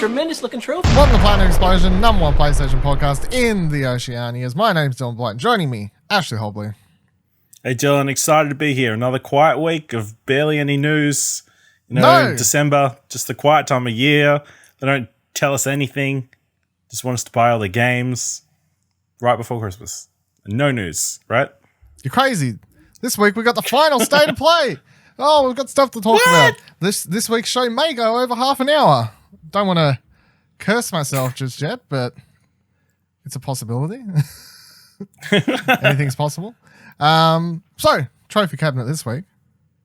tremendous looking trophy. Welcome to Planet Explosion, number one PlayStation podcast in the Oceanias. My name's Dylan Blight. Joining me, Ashley Hobley. Hey Dylan, excited to be here. Another quiet week of barely any news. December, just the quiet time of year. They don't tell us anything. Just want us to buy all the games right before Christmas. And no news, right? You're crazy. This week we got the final state of play. Oh, we've got stuff to talk about. This week's show may go over half an hour. Don't want to curse myself just yet, but it's a possibility. Anything's possible. So, trophy cabinet this week.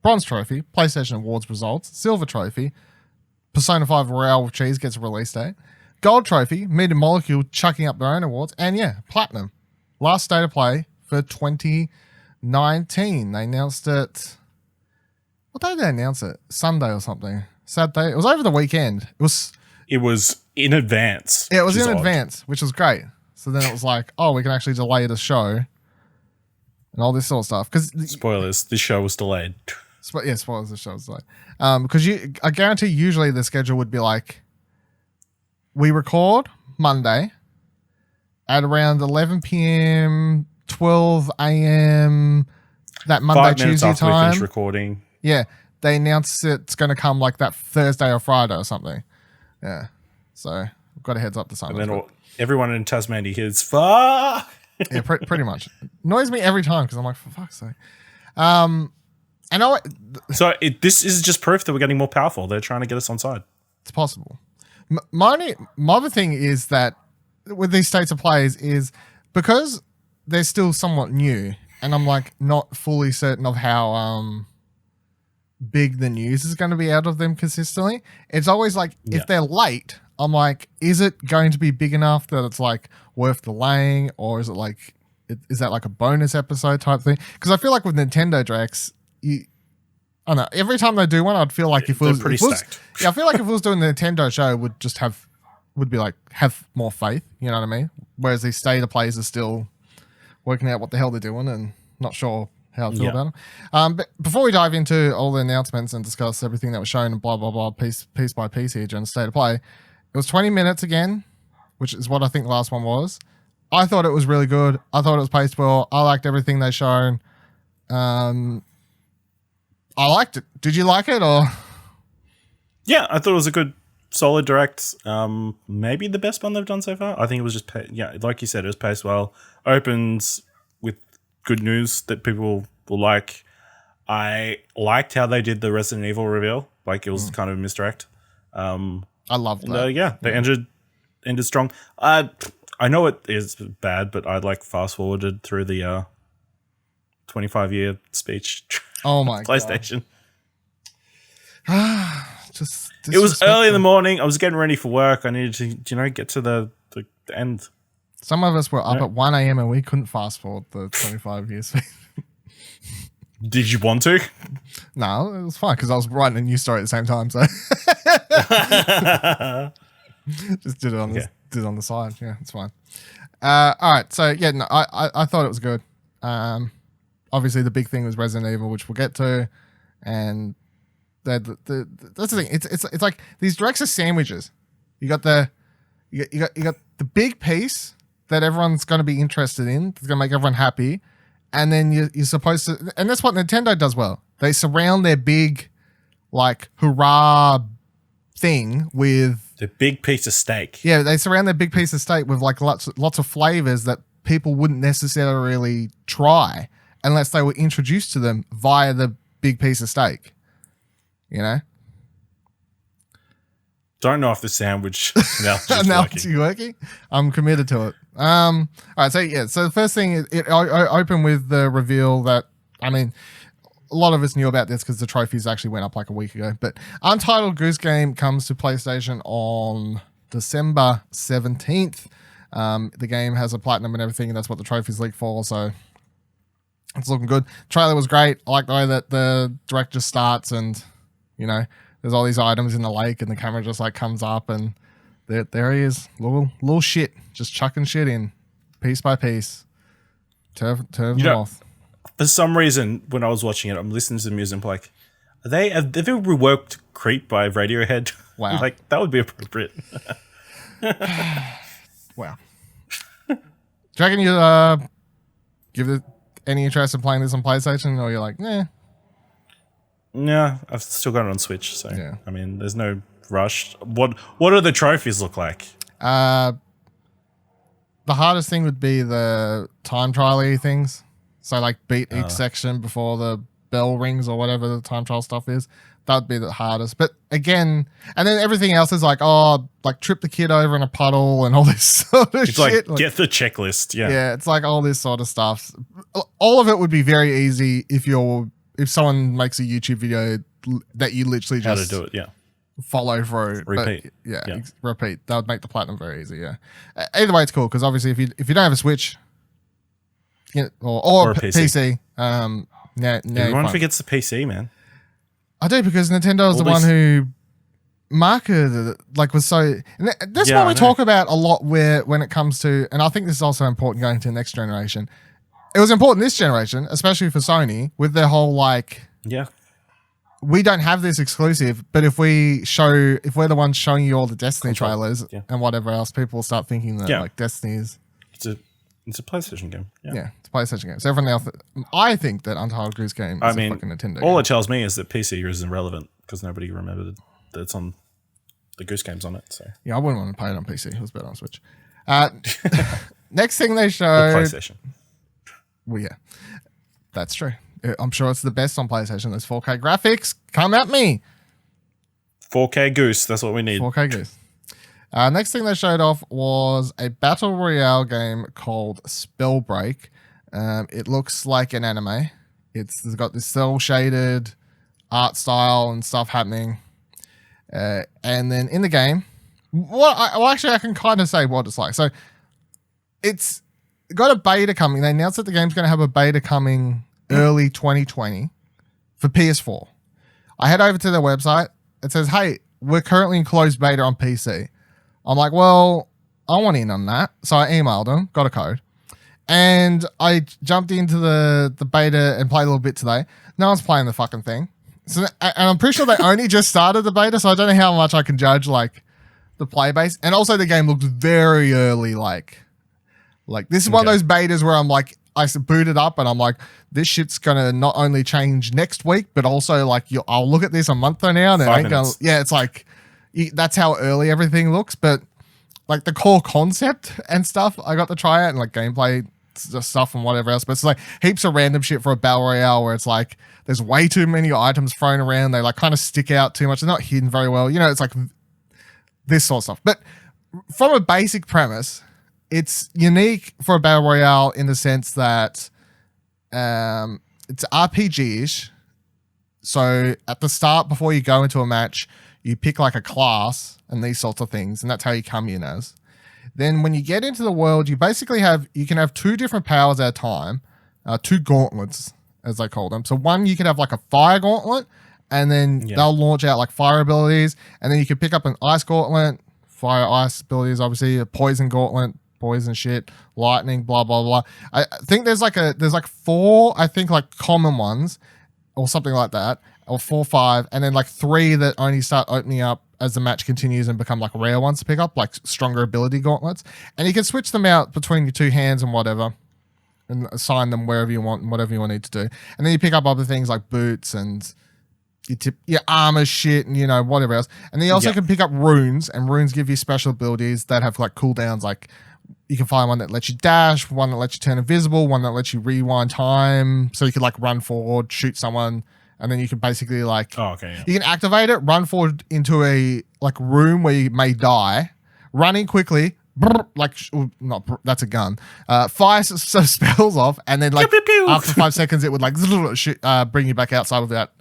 Bronze trophy, PlayStation Awards results. Silver trophy, Persona 5 Royale with Cheese gets a release date. Gold trophy, Media Molecule chucking up their own awards. And yeah, platinum. Last state of play for 2019. They announced it. What day did they announce it? Sunday or something. Saturday. It was over the weekend. It was in advance. Yeah, it was in advance, which was great. So then it was like, oh, we can actually delay the show and all this sort of stuff. Spoilers, this show was delayed. Yeah, spoilers, the show was delayed. Because I guarantee usually the schedule would be like, we record Monday at around 11 p.m., 12 a.m., that Monday, 5 minutes Tuesday after we time. finish recording. Yeah, they announce it's going to come like that Thursday or Friday or something. Yeah, so we've got a heads up to something. And then everyone in Tasmania hears, fuck! Yeah, pretty much. Annoys me every time because I'm like, for fuck's sake. This is just proof that we're getting more powerful. They're trying to get us on side. It's possible. My other thing is that with these states of plays is because they're still somewhat new and I'm like not fully certain of how big the news is going to be out of them consistently. It's always like if they're late, I'm like, is it going to be big enough that it's like worth delaying, or is it like is that like a bonus episode type thing? Because I feel like with Nintendo Directs, I don't know, every time they do one, I'd feel like if it was pretty stacked. Yeah, I feel like if it was doing the Nintendo show, would be like have more faith. You know what I mean? Whereas these state of plays are still working out what the hell they're doing and not sure how I feel about them. But before we dive into all the announcements and discuss everything that was shown and blah, blah, blah, piece by piece here during the state of play, it was 20 minutes again, which is what I think the last one was. I thought it was really good. I thought it was paced well. I liked everything they shown. I liked it. Did you like it or? Yeah, I thought it was a good, solid direct. Maybe the best one they've done so far. I think it was just, like you said, it was paced well. Opens with good news that people will like. I liked how they did the Resident Evil reveal. Like it was kind of a misdirect. I loved that. They ended strong. I know it is bad, but I like fast forwarded through the 25-year speech. Oh my PlayStation. It was early in the morning. I was getting ready for work. I needed to, get to the end. Some of us were up at 1 a.m. and we couldn't fast forward the 25 years. Did you want to? No, it was fine because I was writing a news story at the same time. So just did it on the side. Yeah, it's fine. All right. So yeah, no, I thought it was good. Obviously the big thing was Resident Evil, which we'll get to, and that's the thing. It's like these directs are sandwiches. You got the big piece that everyone's going to be interested in. It's going to make everyone happy. And then you're supposed to, and that's what Nintendo does well. They surround their big, like, hurrah thing with the big piece of steak. Yeah, they surround their big piece of steak with like lots of flavors that people wouldn't necessarily try unless they were introduced to them via the big piece of steak. You know? Don't know if the sandwich analogy working. I'm committed to it. All right, so the first thing it opened with the reveal that, I mean, a lot of us knew about this because the trophies actually went up like a week ago. But Untitled Goose Game comes to PlayStation on December 17th. The game has a platinum and everything, and that's what the trophies leaked for. So it's looking good. Trailer was great. I like the way that the direct just starts and, there's all these items in the lake and the camera just like comes up and there he is. Little shit. Just chucking shit in piece by piece. Turn them off. For some reason, when I was watching it, I'm listening to the music and I'm like, have they reworked Creep by Radiohead? Wow. Like, that would be appropriate. Wow. Do you reckon you give it any interest in playing this on PlayStation, or you're like, nah? Yeah, I've still got it on Switch, so Yeah. I mean, there's no rush. What do the trophies look like? The hardest thing would be the time trial-y things. So like beat each section before the bell rings or whatever the time trial stuff is. That would be the hardest. But again, and then everything else is like, like trip the kid over in a puddle and all this sort of It's shit. like, get the checklist. Yeah. Yeah, it's like all this sort of stuff. All of it would be very easy if someone makes a YouTube video that you literally How just to do it, yeah. follow through. Repeat. But Yeah. Repeat. That would make the platinum very easy, yeah. Either way, it's cool, because obviously if you don't have a Switch, or a PC, now Everyone forgets the PC, man. I do, because Nintendo is the one who marketed it, like, was so. And that's what we talk about a lot when it comes to, and I think this is also important going to the next generation. It was important this generation, especially for Sony, with their whole like, we don't have this exclusive, but if we're the ones showing you all the Destiny trailers and whatever else, people will start thinking that like Destiny is. It's a PlayStation game. Yeah, it's a PlayStation game. So everyone else, I think that Untitled Goose game is a fucking Nintendo all game. it tells me is that PC is irrelevant because nobody remembered that it's on the Goose game's on it. So yeah, I wouldn't want to play it on PC. It was better on Switch. Next thing they showed, PlayStation. Well, yeah, that's true. I'm sure it's the best on PlayStation. Those 4K graphics, come at me. 4K Goose, that's what we need. 4K Goose. Next thing they showed off was a battle royale game called Spellbreak. It looks like an anime. It's got this cell shaded art style and stuff happening. And then in the game, actually I can kind of say what it's like. So it's got a beta coming. They announced that the game's going to have a beta coming early 2020 for PS4. I head over to their website. It says, hey, we're currently in closed beta on PC. I'm like, well, I want in on that. So I emailed them, got a code. And I jumped into the beta and played a little bit today. No one's playing the fucking thing. So, and I'm pretty sure they only just started the beta, so I don't know how much I can judge like the play base. And also the game looks very early, like this is one of those betas where I'm like, I boot it up and I'm like, this shit's gonna not only change next week, but also like I'll look at this a month from now and it ain't gonna. Yeah, it's like that's how early everything looks. But like the core concept and stuff, I got to try it and like gameplay stuff and whatever else. But it's like heaps of random shit for a battle royale where it's like there's way too many items thrown around. They like kind of stick out too much. They're not hidden very well. It's like this sort of stuff. But from a basic premise, it's unique for a battle royale in the sense that it's RPG-ish. So at the start, before you go into a match, you pick like a class and these sorts of things, and that's how you come in as. Then when you get into the world, you basically you can have two different powers at a time, two gauntlets, as they call them. So one, you can have like a fire gauntlet, and then they'll launch out like fire abilities, and then you can pick up an ice gauntlet, fire ice abilities, obviously, a poison gauntlet, poison shit, lightning, blah, blah, blah. I think there's like four, I think like common ones or something like that, or 4, 5, and then like 3 that only start opening up as the match continues and become like rare ones to pick up, like stronger ability gauntlets. And you can switch them out between your two hands and whatever and assign them wherever you want and whatever you need to do. And then you pick up other things like boots and your armor shit and whatever else. And then you also can pick up runes, and runes give you special abilities that have like cooldowns. Like you can find one that lets you dash, one that lets you turn invisible, one that lets you rewind time, so you can like run forward, shoot someone, and then you can basically like you can activate it, run forward into a like room where you may die, running quickly, that's a gun, fire some spells off, and then like after 5 seconds it would like bring you back outside without,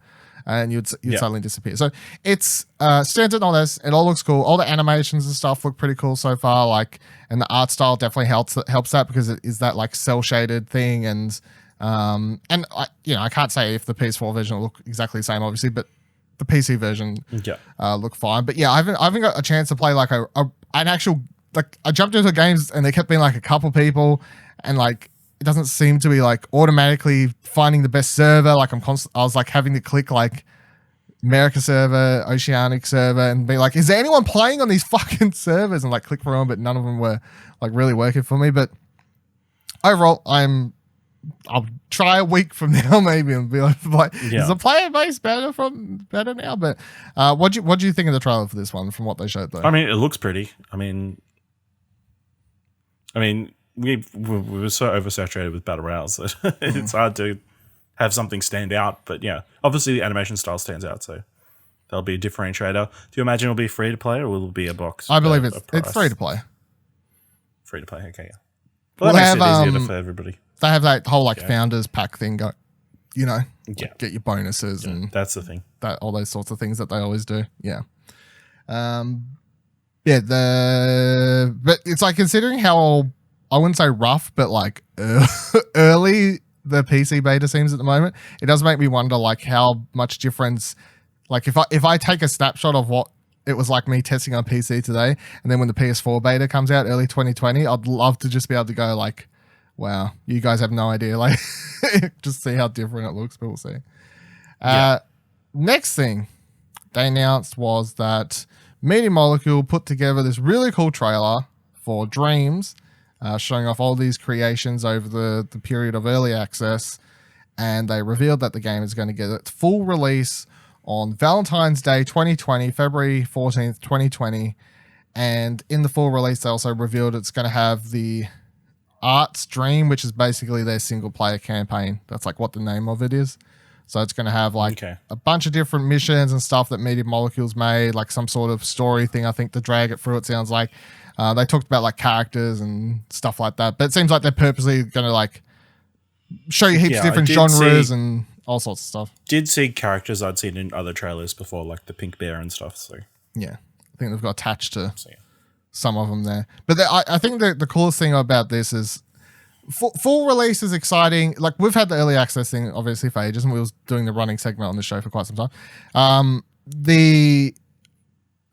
and you'd suddenly disappear. So it's standard on this. It all looks cool. All the animations and stuff look pretty cool so far. Like, and the art style definitely helps that because it is that like cell shaded thing. And I can't say if the PS4 version will look exactly the same, obviously, but the PC version look fine. But yeah, I haven't got a chance to play like an actual, like I jumped into games and there kept being like a couple people, and like it doesn't seem to be like automatically finding the best server. Like I was like having to click like America server, Oceanic server, and be like, is there anyone playing on these fucking servers? And like click for them, but none of them were like really working for me. But overall, I'll try a week from now maybe and be like is the player base better now? But what do you think of the trailer for this one from what they showed though? I mean, it looks pretty. I mean, we were so oversaturated with battle royales that it's hard to have something stand out. But yeah, obviously the animation style stands out, so that'll be a differentiator. Do you imagine it'll be free to play or will it be a box? I believe it's free to play. Free to play, okay, yeah. Well, that makes it easier for everybody. They have that whole founders pack thing go, get your bonuses and that's the thing. All those sorts of things that they always do. Yeah. But it's like considering how I wouldn't say rough, but like early the PC beta seems at the moment, it does make me wonder like how much difference, like if I take a snapshot of what it was like me testing on PC today, and then when the PS4 beta comes out early 2020, I'd love to just be able to go like, wow, you guys have no idea, like just see how different it looks, but we'll see. Next thing they announced was that Media Molecule put together this really cool trailer for Dreams, showing off all these creations over the period of early access, and they revealed that the game is going to get its full release on Valentine's Day 2020, February 14th, 2020, and in the full release they also revealed it's going to have the Art's Dream, which is basically their single player campaign. That's like what the name of it is. So it's going to have like a bunch of different missions and stuff that Media Molecules made, like some sort of story thing, I think, to drag it through, it sounds like. They talked about like characters and stuff like that, but it seems like they're purposely going to like show you heaps of different genres and all sorts of stuff. Did see characters I'd seen in other trailers before, like the pink bear and stuff. So yeah, I think they've got attached to some of them there. But I think the coolest thing about this is full release is exciting. Like we've had the early access thing obviously for ages, and we was doing the running segment on the show for quite some time. The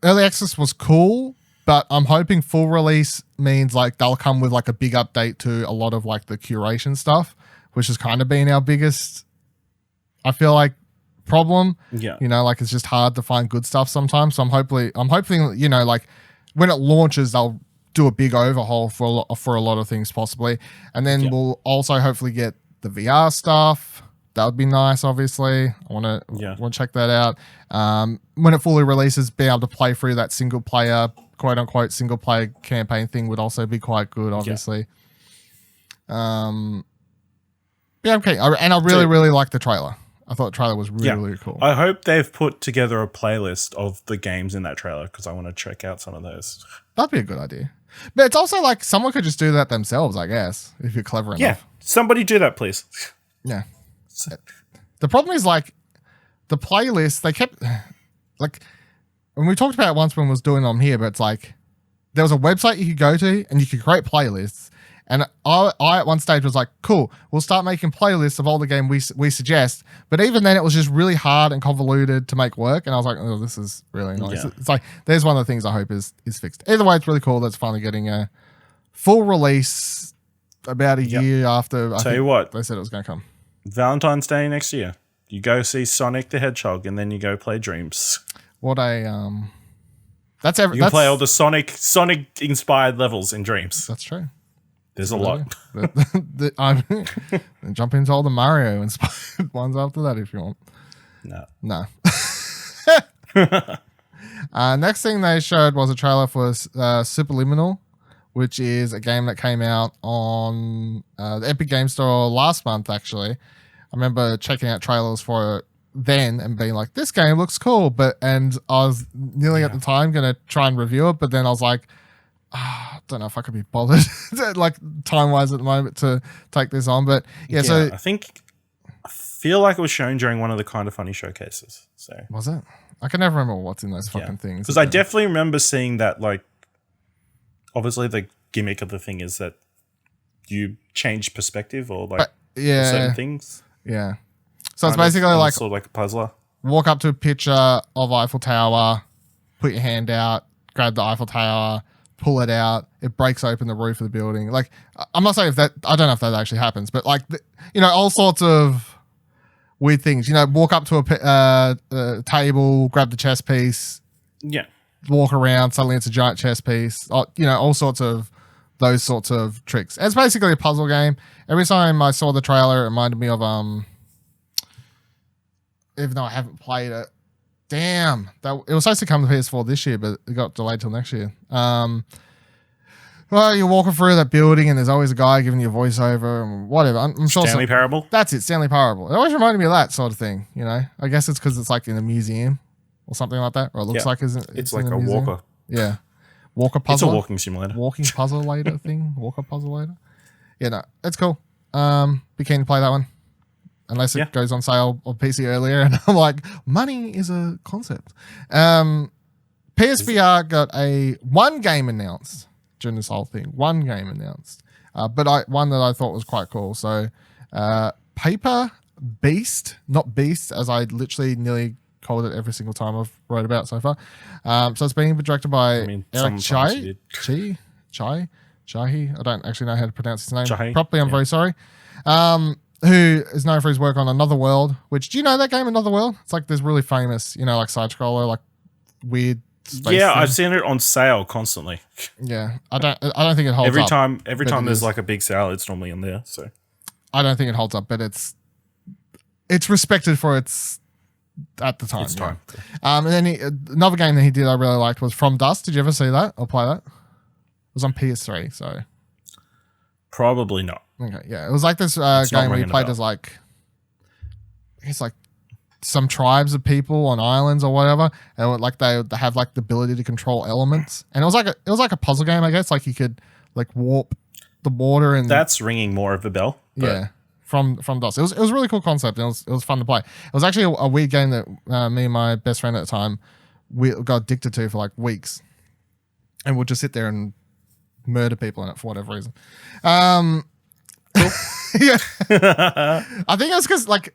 early access was cool, but I'm hoping full release means like they'll come with like a big update to a lot of like the curation stuff, which has kind of been our biggest, I feel like, problem. Yeah. Like it's just hard to find good stuff sometimes. So I'm hoping, like when it launches, they'll do a big overhaul for a lot of things possibly. And then we'll also hopefully get the VR stuff. That would be nice, obviously. I want to check that out. When it fully releases, be able to play through that single player, quote unquote, single player campaign thing would also be quite good, obviously. Okay. And I really like the trailer. I thought the trailer was really cool. I hope they've put together a playlist of the games in that trailer because I want to check out some of those. That'd be a good idea. But it's also like someone could just do that themselves, I guess, if you're clever enough. Yeah, somebody do that, please. Yeah. The problem is like the playlist, they kept like, and we talked about it once when we was doing them here, but it's like there was a website you could go to and you could create playlists. And I at one stage was like, cool, we'll start making playlists of all the game we suggest. But even then it was just really hard and convoluted to make work. And I was like, oh, this is really nice. Yeah. It's like, there's one of the things I hope is fixed. Either way, it's really cool that's finally getting a full release about a year after Tell you what, they said it was going to come. Valentine's Day next year. You go see Sonic the Hedgehog and then you go play Dreams. What a, you can play all the Sonic inspired levels in Dreams. That's true. There's a lot. Jump into all the Mario inspired ones after that if you want. No. Next thing they showed was a trailer for Superliminal, which is a game that came out on the Epic Game Store last month, actually. I remember checking out trailers for it then and being like, this game looks cool. And I was nearly at the time going to try and review it, but then I was like, I don't know if I could be bothered like time-wise at the moment to take this on. But so I feel like it was shown during one of the Kind of Funny showcases. So was it? I can never remember what's in those fucking things. Because I definitely remember seeing that, like, obviously the gimmick of the thing is that you change perspective or like certain things. Yeah. So it's basically like sort of like a puzzler. Walk up to a picture of Eiffel Tower, put your hand out, grab the Eiffel Tower, pull it out, it breaks open the roof of the building. Like, I'm not saying I don't know if that actually happens, but like, all sorts of weird things. You know, walk up to a table, grab the chess piece, Yeah. walk around, suddenly it's a giant chess piece. You know, all sorts of those sorts of tricks. It's basically a puzzle game. Every time I saw the trailer, it reminded me of even though I haven't played it. Damn, it was supposed to come to PS4 this year, but it got delayed till next year. Well, you're walking through that building, and there's always a guy giving you a voiceover and whatever. I'm sure Stanley Parable. That's it, Stanley Parable. It always reminded me of that sort of thing. You know, I guess it's because it's like in a museum or something like that, or it looks like it's like in a museum. walker. Yeah, walker puzzle. It's a walking simulator. Walking puzzle later thing. Walker puzzle later. Yeah, no, it's cool. Be keen to play that one. Unless it goes on sale on PC earlier, and I'm like, money is a concept. PSVR got one game announced during this whole thing. One game announced, but one that I thought was quite cool. So, Paper Beast, not Beast, as I literally nearly called it every single time I've wrote about it so far. So it's being directed by Eric Chahi. I don't actually know how to pronounce his name properly. I'm very sorry. Who is known for his work on Another World, which, do you know that game, Another World? It's like this really famous, you know, like side-scroller, like weird space thing. I've seen it on sale constantly. Yeah, I don't think it holds up. Every time there's like a big sale, it's normally on there, so. I don't think it holds up, but it's respected for its, at the time. It's time. And then another game that he did I really liked was From Dust. Did you ever see that or play that? It was on PS3, so. Probably not. Okay, yeah. It was like this game where you played as like, I guess like some tribes of people on islands or whatever, and like they have like the ability to control elements, and it was like a puzzle game, I guess. Like you could like warp the water, and that's ringing more of a bell. Yeah, from Dust. It was a really cool concept. And it was fun to play. It was actually a weird game that me and my best friend at the time we got addicted to for like weeks, and we'll just sit there and murder people in it for whatever reason. Yeah, I think it was because like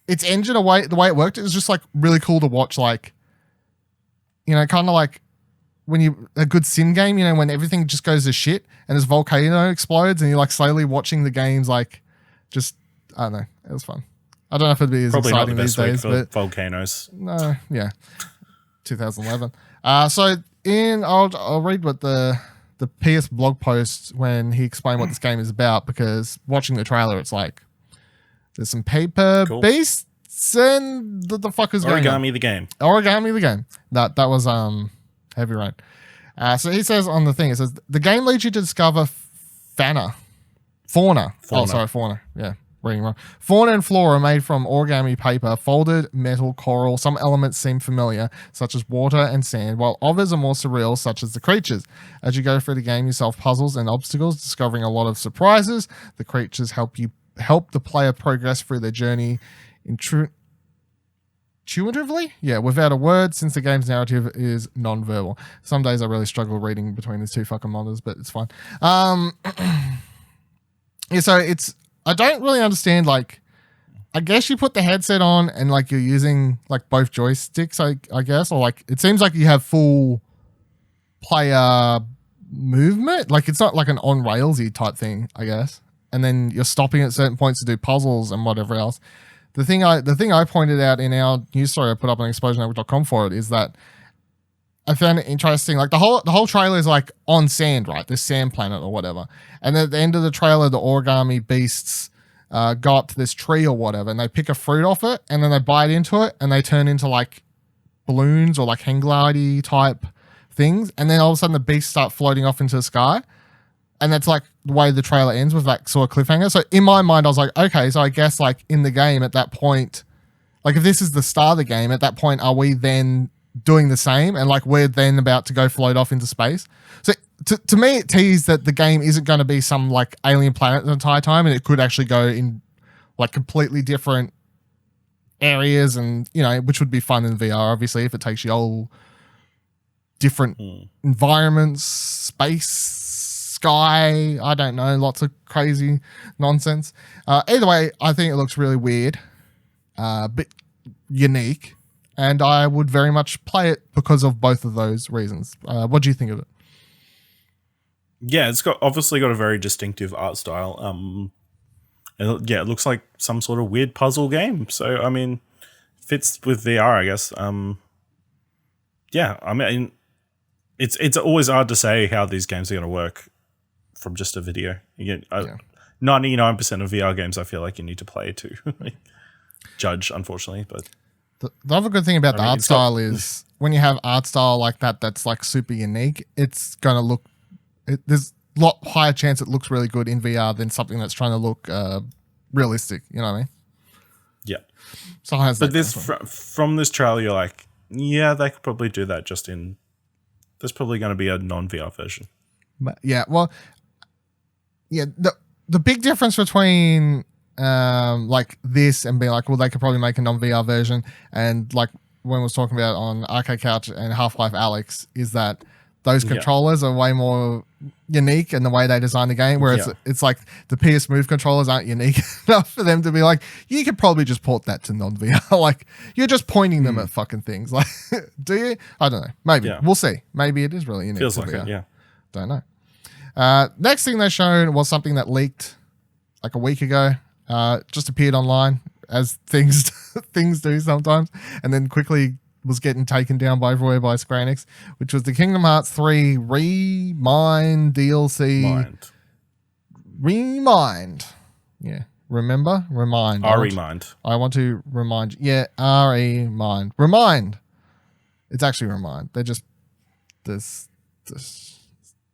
its engine, the way it worked, it was just like really cool to watch. Like, you know, kind of like when a good sim game, you know, when everything just goes to shit and this volcano explodes, and you're like slowly watching the games, like just I don't know, it was fun. I don't know if it'd be as probably exciting not the these best days, week for but volcanoes. No, yeah, 2011. So I'll read what the PS blog post when he explained what this game is about, because watching the trailer, it's like there's some paper beasts and the fuck is going on. Origami the game. Origami the game. That was Heavy Rain. So he says on the thing, it says the game leads you to discover fauna. Oh, sorry, fauna. Yeah. Reading wrong. Fauna and flora are made from origami paper, folded metal, coral. Some elements seem familiar, such as water and sand, while others are more surreal, such as the creatures. As you go through the game, you solve puzzles and obstacles, discovering a lot of surprises. The creatures help the player progress through their journey intuitively? Yeah, without a word, since the game's narrative is non-verbal. Some days I really struggle reading between these two fucking monitors, but it's fine. Yeah, so I don't really understand, like, I guess you put the headset on and, like, you're using, like, both joysticks, I guess, or, like, it seems like you have full player movement. Like, it's not like an on-railsy type thing, I guess. And then you're stopping at certain points to do puzzles and whatever else. The thing I pointed out in our news story I put up on explosionetwork.com for it is that I found it interesting. Like the whole trailer is like on sand, right? This sand planet or whatever. And at the end of the trailer, the origami beasts go up to this tree or whatever, and they pick a fruit off it, and then they bite into it, and they turn into like balloons or like hang glidey type things. And then all of a sudden, the beasts start floating off into the sky, and that's like the way the trailer ends, with that sort of cliffhanger. So in my mind, I was like, okay, so I guess like in the game at that point, like if this is the start of the game, at that point, are we then doing the same, and like we're then about to go float off into space? So to me, it teased that the game isn't going to be some like alien planet the entire time, and it could actually go in like completely different areas, and you know, which would be fun in VR, obviously, if it takes you all different environments, space, sky, I don't know, lots of crazy nonsense. Either way, I think it looks really weird, but unique. And I would very much play it because of both of those reasons. What do you think of it? Yeah, it's obviously got a very distinctive art style. It looks like some sort of weird puzzle game. So, I mean, fits with VR, I guess. I mean, it's always hard to say how these games are going to work from just a video. 99% of VR games, I feel like you need to play to judge, unfortunately. But the other good thing about the art style is when you have art style like that, that's like super unique. It's going to look. There's a lot higher chance it looks really good in VR than something that's trying to look realistic. You know what I mean? Yeah. So but this from this trailer, you're like, yeah, they could probably do that. There's probably going to be a non-VR version. But the big difference between like this and being like, well, they could probably make a non-VR version, and like when we was talking about on Arcade Couch and Half-Life Alyx, is that those controllers are way more unique in the way they design the game, where it's like the PS Move controllers aren't unique enough for them to be like, you could probably just port that to non-VR. Like, you're just pointing them at fucking things. Like, do you? I don't know. Maybe. Yeah. We'll see. Maybe it is really unique. Feels like VR. It, yeah. Don't know. Next thing they showed was something that leaked like a week ago. Just appeared online, as things do sometimes, and then quickly was getting taken down by everywhere by Square Enix, which was the Kingdom Hearts 3 Remind DLC. Remind. Yeah. Remember? Remind. Remind. I want to remind you. Yeah, Remind. Remind. It's actually Remind. They're just this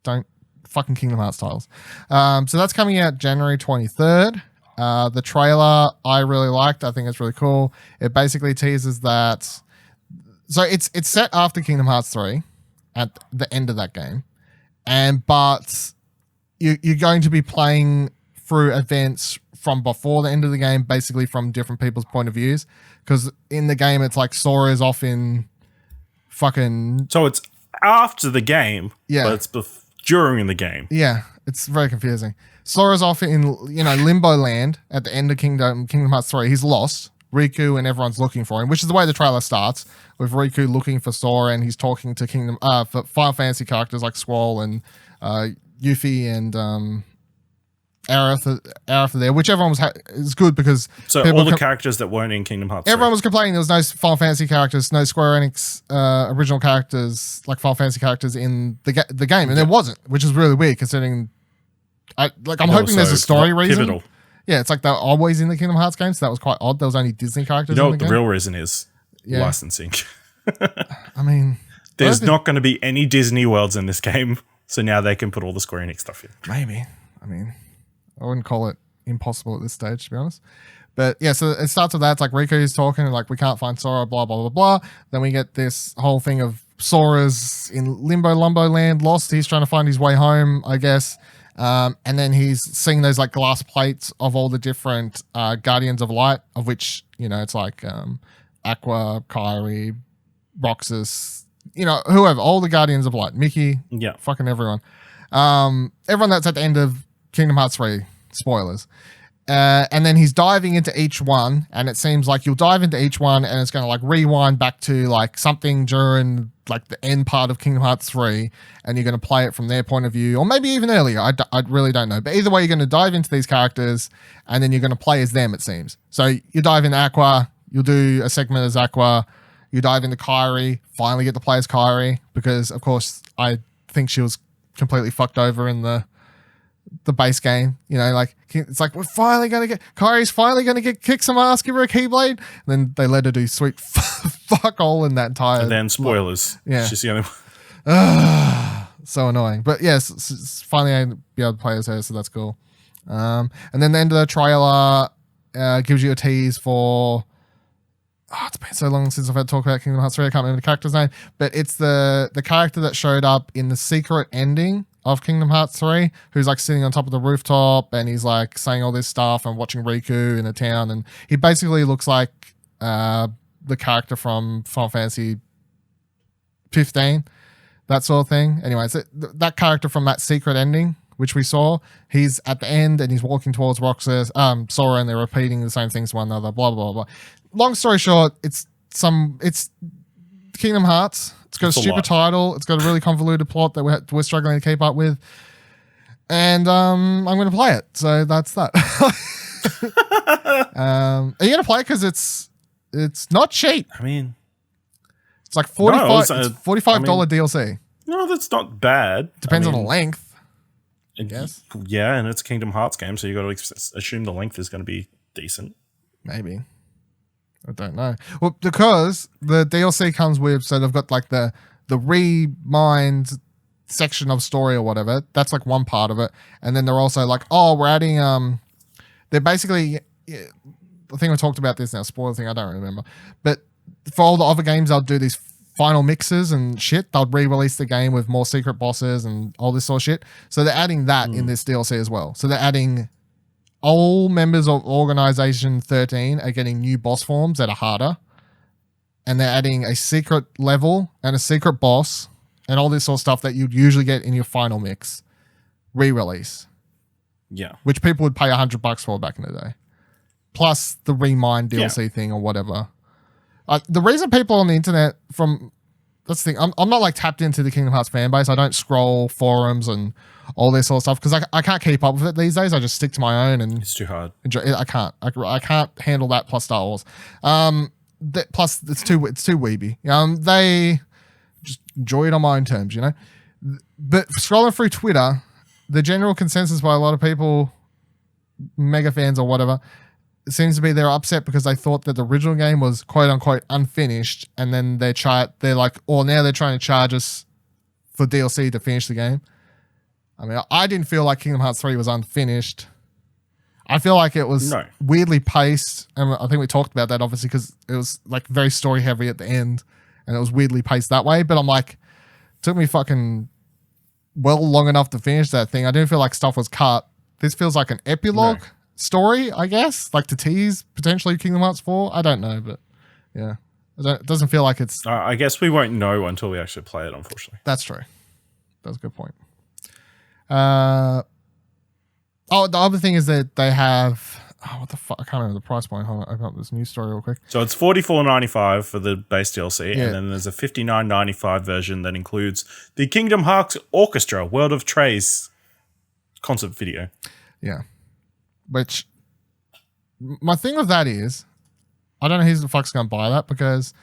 don't fucking Kingdom Hearts titles. So that's coming out January 23rd. The trailer I really liked. I think it's really cool. It basically teases that. So it's set after Kingdom Hearts 3 at the end of that game, but you're going to be playing through events from before the end of the game, basically from different people's point of views. Because in the game, it's like Sora is off in fucking. So it's after the game, but it's during the game. Yeah, it's very confusing. Sora's off in Limbo Land at the end of Kingdom Hearts 3. He's lost. Riku and everyone's looking for him, which is the way the trailer starts, with Riku looking for Sora, and he's talking to for Final Fantasy characters like Squall and Yuffie and Aerith are there, which everyone is good because all the characters that weren't in Kingdom Hearts 3. Everyone was complaining there was no Final Fantasy characters, no Square Enix original characters, like Final Fantasy characters in the game, and there wasn't, which is really weird considering. I'm hoping there's a story reason. Pivotal. Yeah, it's like they're always in the Kingdom Hearts games, so that was quite odd. There was only Disney characters in the game. The real reason is? Licensing. I mean... There's not going to be any Disney worlds in this game, so now they can put all the Square Enix stuff in. Maybe. I mean, I wouldn't call it impossible at this stage, to be honest. But yeah, so it starts with that. It's like Riku's talking, like, we can't find Sora, blah, blah, blah, blah. Then we get this whole thing of Sora's in Limbo Land, lost. He's trying to find his way home, I guess. And then he's seeing those like glass plates of all the different Guardians of Light, of which, it's like Aqua, Kairi, Roxas, whoever, all the Guardians of Light, Mickey, fucking everyone. Everyone that's at the end of Kingdom Hearts 3, spoilers. And then he's diving into each one, and it seems like you'll dive into each one and it's going to like rewind back to like something during like the end part of Kingdom Hearts 3, and you're going to play it from their point of view, or maybe even earlier. I really don't know. But either way, you're going to dive into these characters and then you're going to play as them, it seems. So you dive into Aqua, you'll do a segment as Aqua, you dive into Kairi, finally get to play as Kairi, because of course I think she was completely fucked over in the base game, like it's like Kairi's finally gonna kick some ass, give her a Keyblade, and then they let her do sweet fuck all in that entire. And then spoilers, she's the only one. So annoying, but yes, finally I be able to play as her, so that's cool. And then the end of the trailer gives you a tease for. Oh, it's been so long since I've had to talk about Kingdom Hearts 3. I can't remember the character's name, but it's the character that showed up in the secret ending of Kingdom Hearts 3, who's like sitting on top of the rooftop and he's like saying all this stuff and watching Riku in the town, and he basically looks like the character from Final Fantasy 15, that sort of thing. Anyway, so that character from that secret ending, which we saw, he's at the end and he's walking towards Roxas, Sora, and they're repeating the same things to one another, blah, blah, blah. Long story short, it's Kingdom Hearts. It's got a stupid title. It's got a really convoluted plot that we're struggling to keep up with. And I'm going to play it. So that's that. Are you gonna play it? Because it's not cheap. I mean, it's like $45. No, it's $45 DLC. No, that's not bad. Depends on the length. I guess. Yeah, and it's a Kingdom Hearts game, so you got to assume the length is going to be decent. Maybe. I don't know. Well, because the DLC comes with, so they've got like the Remind section of story or whatever. That's like one part of it, and then they're also like, oh, we're adding. They're basically. I think we talked about this now. Spoiler thing, I don't remember, but for all the other games, they'll do these final mixes and shit. They'll re-release the game with more secret bosses and all this sort of shit. So they're adding that in this DLC as well. So they're adding all members of Organization 13 are getting new boss forms that are harder. And they're adding a secret level and a secret boss and all this sort of stuff that you'd usually get in your final mix re-release. Yeah. Which people would pay $100 for back in the day. Plus the Remind DLC thing or whatever. The reason people on the internet that's the thing, I'm not like tapped into the Kingdom Hearts fan base. I don't scroll forums and all this sort of stuff because I can't keep up with it these days. I just stick to my own and it's too hard. Enjoy it. I can't handle that plus Star Wars. Plus it's too weeby. They just enjoy it on my own terms, you know. But scrolling through Twitter, the general consensus by a lot of people, mega fans or whatever, it seems to be they're upset because they thought that the original game was quote unquote unfinished, and then they're like, oh, now they're trying to charge us for DLC to finish the game. I mean, I didn't feel like Kingdom Hearts 3 was unfinished. I feel like it was weirdly paced, and I think we talked about that obviously because it was like very story heavy at the end, and it was weirdly paced that way. But I'm like, it took me fucking long enough to finish that thing. I didn't feel like stuff was cut. This feels like an epilogue. Story, I guess, like to tease potentially Kingdom Hearts 4. I don't know, but yeah, it doesn't feel like it's. I guess we won't know until we actually play it. Unfortunately, that's true. That's a good point. The other thing is that they have. Oh, what the fuck? I can't remember the price point. Hold on, open up this news story real quick. So it's $44.95 for the base DLC, and then there's a $59.95 version that includes the Kingdom Hearts Orchestra World of Trace concert video. Yeah. Which, my thing with that is, I don't know who the fuck's going to buy that because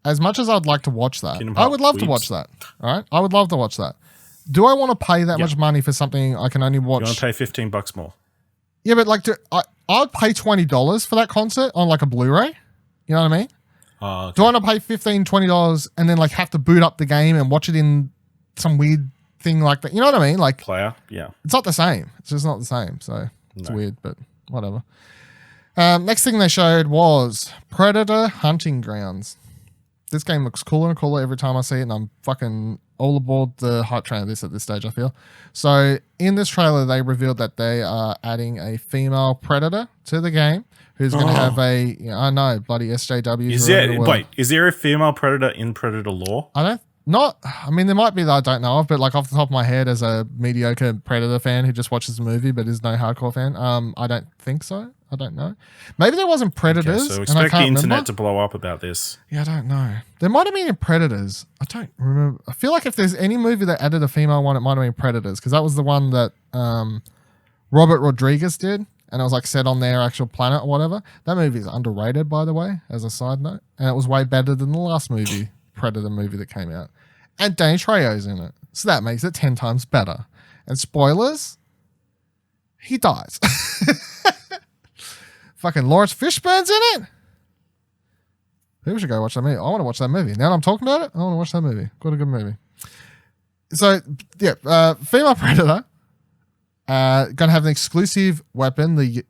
as much as I'd like to watch that, I would love to watch that. All right? I would love to watch that. Do I want to pay that much money for something I can only watch? You want to pay $15 more? Yeah, but like, I'd pay $20 for that concert on like a Blu-ray. You know what I mean? Okay. Do I want to pay $15, $20 and then like have to boot up the game and watch it in some weird thing like that? You know what I mean? Like, player, yeah. It's not the same. It's just not the same. So. It's weird, but whatever. Next thing they showed was Predator Hunting Grounds. This game looks cooler and cooler every time I see it, and I'm fucking all aboard the hype train of this at this stage, I feel. So in this trailer, they revealed that they are adding a female Predator to the game who's going to have a, I know, bloody SJWs. Is there a female Predator in Predator lore? I mean, there might be that I don't know of, but like off the top of my head, as a mediocre Predator fan who just watches the movie but is no hardcore fan, I don't think so. I don't know. Maybe there wasn't Predators. Okay, so expect the internet to blow up about this. Yeah, I don't know. There might have been Predators. I don't remember. I feel like if there's any movie that added a female one, it might have been Predators because that was the one that Robert Rodriguez did, and it was like set on their actual planet or whatever. That movie is underrated, by the way, as a side note, and it was way better than the last movie. Predator movie that came out, and Danny Trejo's in it, so that makes it 10 times better. And spoilers, he dies. Fucking Lawrence Fishburne's in it. People should go watch that movie. I want to watch that movie. Now that I'm talking about it, I want to watch that movie. Got a good movie. So yeah, female Predator, gonna have an exclusive weapon, the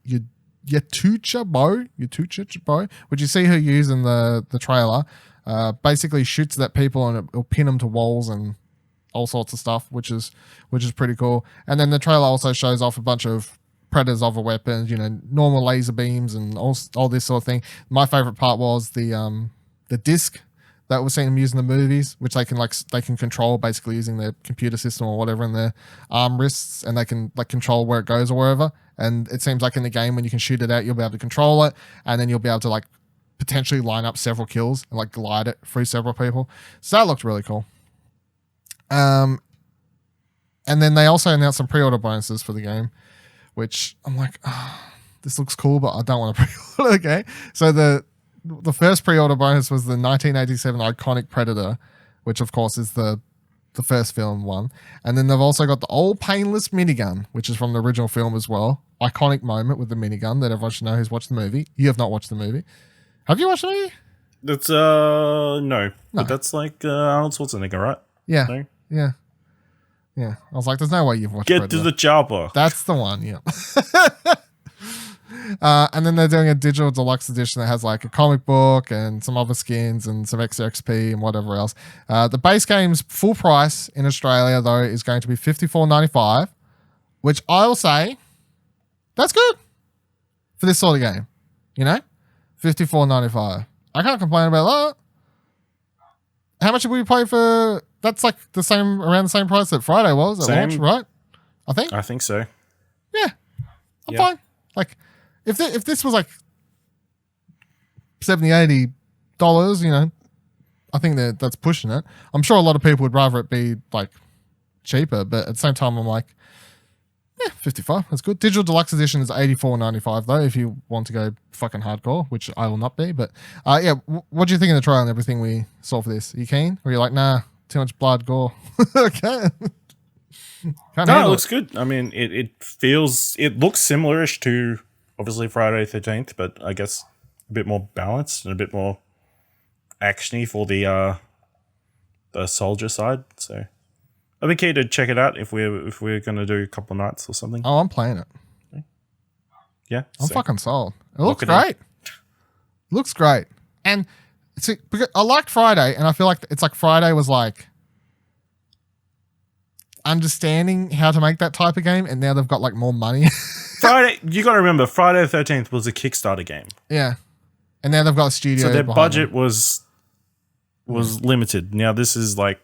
Yatucha bow, which you see her use in the trailer. Basically shoots at people and it'll pin them to walls and all sorts of stuff, which is pretty cool. And then the trailer also shows off a bunch of Predator's other weapons, you know, normal laser beams and all this sort of thing. My favorite part was the disc that we're seeing them use in the movies, which they can control basically using their computer system or whatever in their arm wrists, and they can like control where it goes or wherever. And it seems like in the game when you can shoot it out, you'll be able to control it, and then you'll be able to like potentially line up several kills and like glide it through several people. So that looked really cool. And then they also announced some pre-order bonuses for the game, which I'm like, this looks cool, but I don't want to pre-order. Okay, so the first pre-order bonus was the 1987 iconic Predator, which of course is the first film one, and then they've also got the old painless minigun, which is from the original film as well. Iconic moment with the minigun that everyone should know who's watched the movie. You have not watched the movie. Have you watched the movie? That's no. But that's like Arnold Schwarzenegger, right? Yeah, No? yeah. I was like, there's no way you've watched Get Predator. to the chopper. That's the one, yeah. And then they're doing a digital deluxe edition that has like a comic book and some other skins and some extra XP and whatever else. The base game's full price in Australia, though, is going to be $54.95, which I will say, that's good for this sort of game. You know? $54.95. I can't complain about that. How much did we pay for? That's like around the same price that Friday was at launch, right? I think so. Yeah. I'm fine. Like, if this was like $70, $80, you know, I think that's pushing it. I'm sure a lot of people would rather it be like cheaper, but at the same time, I'm like, yeah, 55. That's good. Digital Deluxe Edition is $84.95 though, if you want to go fucking hardcore, which I will not be. But yeah, what do you think of the trial and everything we saw for this? Are you keen? Or are you like, nah, too much blood, gore? Okay. No, it looks good. I mean, it looks similar-ish to obviously Friday 13th, but I guess a bit more balanced and a bit more actiony for the soldier side. So I'd be keen to check it out if we're gonna do a couple of nights or something. Oh, I'm playing it. Yeah, I'm fucking sold. It looks great. Looks great. And because I liked Friday, and I feel like it's like Friday was like understanding how to make that type of game, and now they've got like more money. Friday, you got to remember, Friday the 13th was a Kickstarter game. Yeah, and now they've got a studio. So their behind budget them. was limited. Now this is like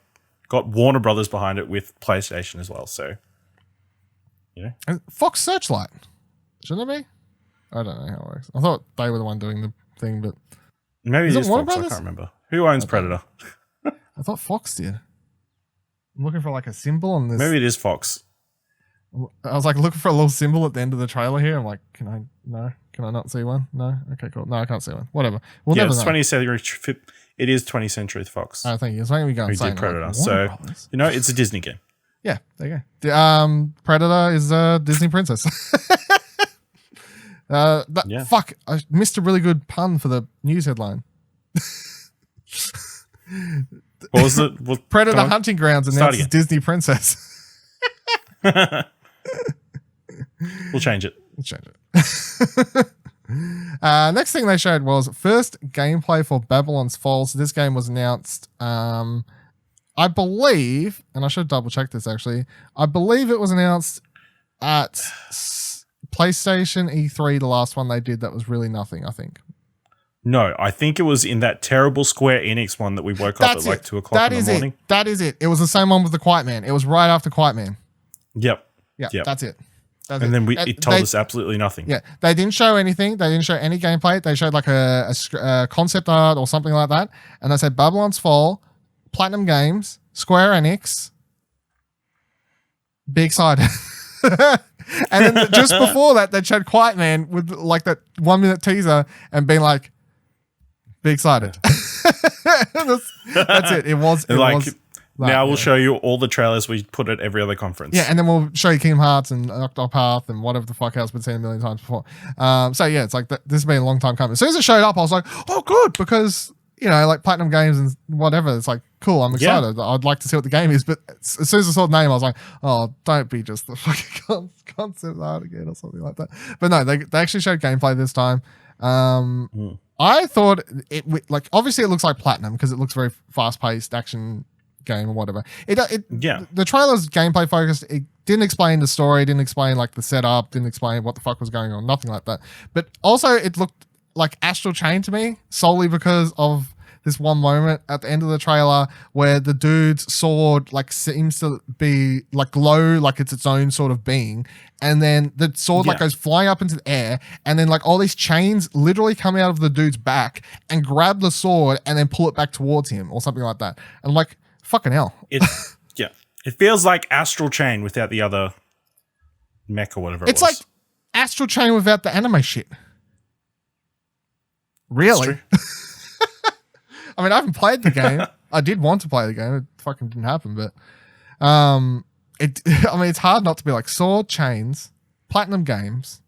got Warner Brothers behind it with PlayStation as well. So, you know, And Fox Searchlight, shouldn't it be? I don't know how it works. I thought they were the one doing the thing, but maybe it is Warner Fox. I Brothers? can't remember who owns Predator. I thought Fox did. I'm looking for like a symbol on this. Maybe it is Fox. I was like looking for a little symbol at the end of the trailer here. I'm like, can I not see one? No? Okay, cool. No, I can't see one. Whatever. We'll Yeah, never it's know. 20th century. It is 20th Century Fox. Oh, thank you. It's making me go who insane. did Predator? Like, So, Warner Brothers? you know, it's a Disney game. Yeah, there you go. Predator is a Disney princess. Fuck, I missed a really good pun for the news headline. What was it? Predator Hunting Grounds announces again. Disney princess. We'll change it. Let's change it. Next thing they showed was first gameplay for Babylon's Fall. So this game was announced, I believe, and I should double check this actually. I believe it was announced at PlayStation E3, the last one they did that was really nothing, I think. No, I think it was in that terrible Square Enix one that we woke up at like 2 o'clock in the morning. That is it. It was the same one with the Quiet Man. It was right after Quiet Man. Yep. Yeah, Yep. that's it. And then it told us absolutely nothing. Yeah, they didn't show anything. They didn't show any gameplay. They showed like a concept art or something like that. And they said Babylon's Fall, Platinum Games, Square Enix. Be excited. And then just before that, they showed Quiet Man with like that 1 minute teaser and being like, be excited. That's it. It was. Now we'll show you all the trailers we put at every other conference. Yeah, and then we'll show you Kingdom Hearts and Octopath and whatever the fuck else we've seen a million times before. So yeah, it's like this has been a long time coming. As soon as it showed up, I was like, oh, good, because you know, like Platinum Games and whatever. It's like cool. I'm excited. Yeah. I'd like to see what the game is. But as soon as I saw the name, I was like, oh, don't be just the fucking concept art again or something like that. But no, they actually showed gameplay this time. I thought it like obviously it looks like Platinum because it looks very fast paced action game or whatever. The trailer's gameplay focused. It didn't explain the story, didn't explain like the setup, didn't explain what the fuck was going on, nothing like that. But also it looked like Astral Chain to me solely because of this one moment at the end of the trailer where the dude's sword like seems to be like glow like it's its own sort of being, and then the sword like goes flying up into the air, and then like all these chains literally come out of the dude's back and grab the sword and then pull it back towards him or something like that. And I'm like, fucking hell. It feels like Astral Chain without the other mech or whatever it's it was. like Astral Chain without the anime shit. Really? I mean, I haven't played the game. I did want to play the game. It fucking didn't happen, but I mean, it's hard not to be like Sword Chains, Platinum Games,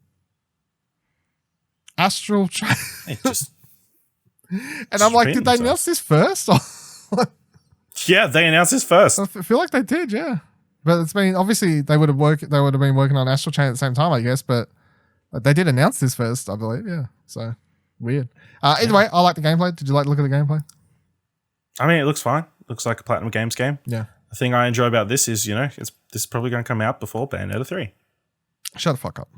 Astral Chain. And I'm like, did they announce this first? Yeah, they announced this first. I feel like they did, yeah. But it's been obviously they would have been working on Astral Chain at the same time, I guess. But they did announce this first, I believe. Yeah, so weird. Either way, I like the gameplay. Did you like to look at the gameplay? I mean, it looks fine. Looks like a Platinum Games game. Yeah. The thing I enjoy about this is, this is probably going to come out before Bayonetta 3. Shut the fuck up.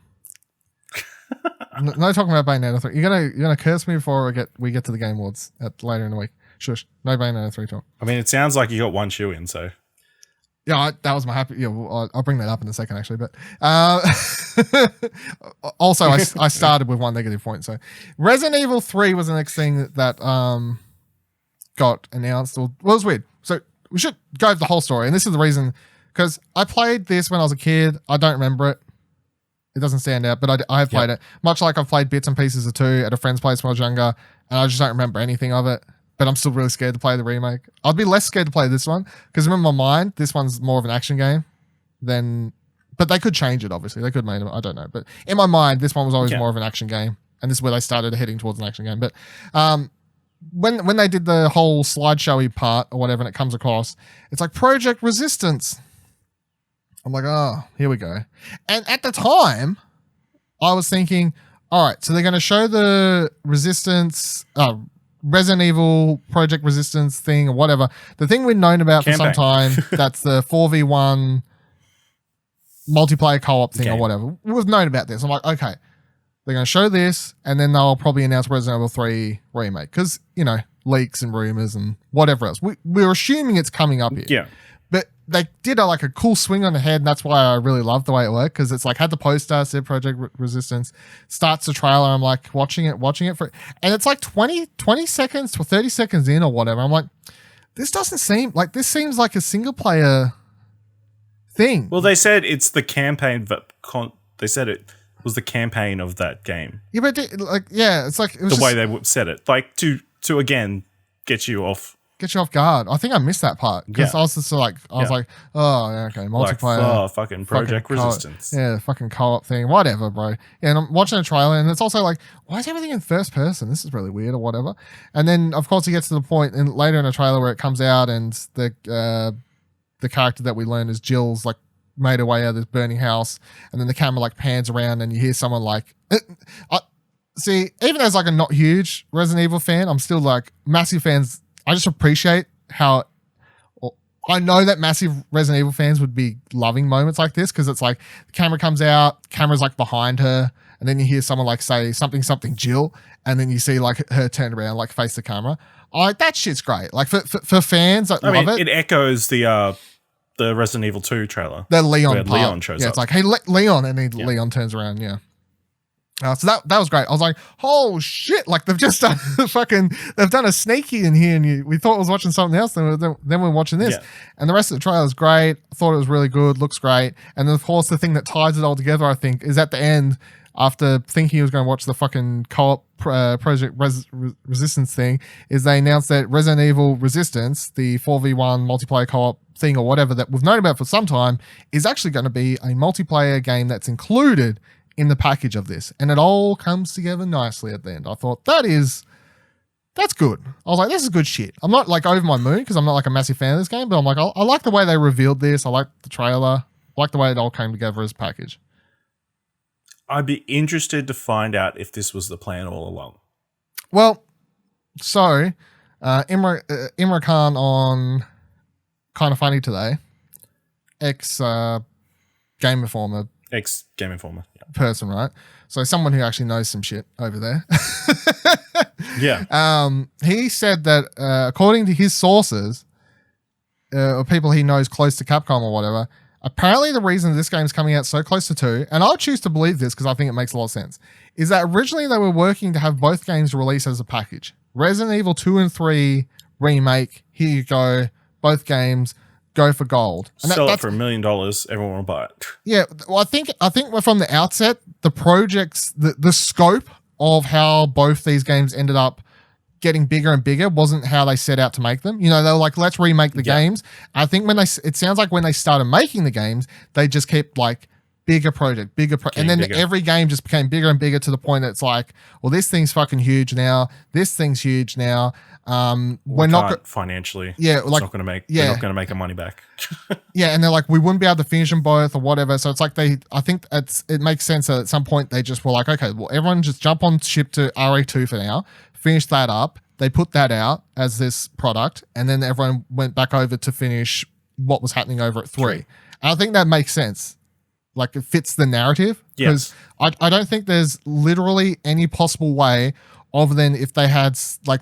No talking about Bayonetta 3. You're gonna curse me before we get to the Game Awards later in the week. Shush. No Bayonetta 3 talk. I mean, it sounds like you got one shoe in, so. Yeah, that was my happy. Yeah, I'll bring that up in a second, actually. But also, I started with one negative point. So, Resident Evil 3 was the next thing that got announced. Well, it was weird. So we should go over the whole story, and this is the reason because I played this when I was a kid. I don't remember it. It doesn't stand out, but I have played it. Much like I've played bits and pieces of 2 at a friend's place when I was younger, and I just don't remember anything of it. But I'm still really scared to play the remake. I'd be less scared to play this one because in my mind, this one's more of an action game than. But they could change it. Obviously, they could make it. I don't know. But in my mind, this one was always more of an action game, and this is where they started heading towards an action game. But when they did the whole slideshowy part or whatever, and it comes across, it's like Project Resistance. I'm like, oh, here we go. And at the time, I was thinking, all right, so they're going to show the Resident Evil Project Resistance thing or whatever. The thing we've known about for some time, that's the 4v1 multiplayer co-op thing or whatever. We've known about this. I'm like, okay, they're going to show this and then they'll probably announce Resident Evil 3 Remake because, leaks and rumors and whatever else. We're assuming it's coming up here. Yeah. But they did a cool swing on the head, and that's why I really loved the way it worked because it's like had the poster, said Project Resistance, starts the trailer. I'm like watching it for, and it's like 20 seconds to 30 seconds in or whatever. I'm like, this doesn't seem like this seems like a single player thing. Well, they said it's the campaign, they said it was the campaign of that game. Yeah, but it's like it was the way they said it, like to again get you off guard. I think I missed that part because I was just like, was like, oh, yeah, okay, multiplayer. Fucking Project Resistance. Yeah, fucking co-op thing, whatever, bro. Yeah, and I'm watching a trailer and it's also like, why is everything in first person? This is really weird or whatever. And then, of course, it gets to the point later in a trailer where it comes out and the character that we learn is Jill's like made her way out of this burning house and then the camera like pans around and you hear someone like... See, even as like a not huge Resident Evil fan, I'm still like massive fans. I just appreciate how I know that massive Resident Evil fans would be loving moments like this because it's like the camera comes out, camera's like behind her, and then you hear someone like say something Jill, and then you see like her turn around, like face the camera. That shit's great. Like for fans that love it. It echoes the Resident Evil 2 trailer. The Leon part. Leon shows up. It's like, hey, Leon, and then Leon turns around, yeah. So that was great. I was like, oh shit, like they've just done they've done a sneaky in here and we thought I was watching something else, then we're watching this. Yeah. And the rest of the trailer is great. I thought it was really good, looks great. And then of course the thing that ties it all together, I think, is at the end, after thinking he was going to watch the fucking co-op Project Resistance thing, is they announced that Resident Evil Resistance, the 4v1 multiplayer co-op thing or whatever that we've known about for some time, is actually going to be a multiplayer game that's included in the package of this, and it all comes together nicely at the end. I thought that's good. I was like, this is good shit. I'm not like over my moon because I'm not like a massive fan of this game, but I'm like, I like the way they revealed this. I like the trailer. I like the way it all came together as a package. I'd be interested to find out if this was the plan all along. Well, so Imran Khan on Kind of Funny Today, ex Game Informer person, right? So someone who actually knows some shit over there. Yeah. He said that according to his sources, or people he knows close to Capcom or whatever, apparently the reason this game's coming out so close to 2, and I'll choose to believe this because I think it makes a lot of sense, is that originally they were working to have both games released as a package. Resident Evil 2 and 3 Remake, here you go, both games, go for gold. And Sell it for $1 million, everyone will buy it. Yeah, well, I think from the outset, the projects, the scope of how both these games ended up getting bigger and bigger wasn't how they set out to make them. You know, they were like, let's remake the games. I think it sounds like when they started making the games, they just kept like bigger project, and then every game just became bigger and bigger to the point that it's like, well, this thing's fucking huge now. This thing's huge now. We're not financially. Yeah, like it's not going to make. They're not going to make our money back. Yeah, and they're like, we wouldn't be able to finish them both or whatever. So it's like I think it makes sense that at some point they just were like, okay, well, everyone just jump on ship to RE2 for now, finish that up. They put that out as this product, and then everyone went back over to finish what was happening over at 3. And I think that makes sense. Like, it fits the narrative. Because I don't think there's literally any possible way other than if they had like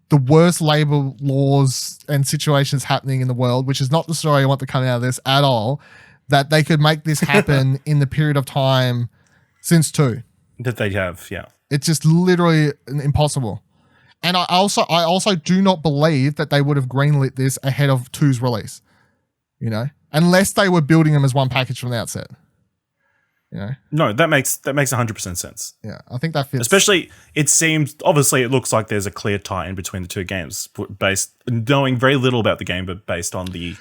the worst labor laws and situations happening in the world, which is not the story I want to come out of this at all, that they could make this happen in the period of time since 2. That they have, yeah. It's just literally impossible. And I also do not believe that they would have greenlit this ahead of 2's release, you know, unless they were building them as one package from the outset. You know? No, that makes 100% sense. Yeah, I think that fits. Especially, it looks like there's a clear tie in between the two games, based knowing very little about the game, but based on the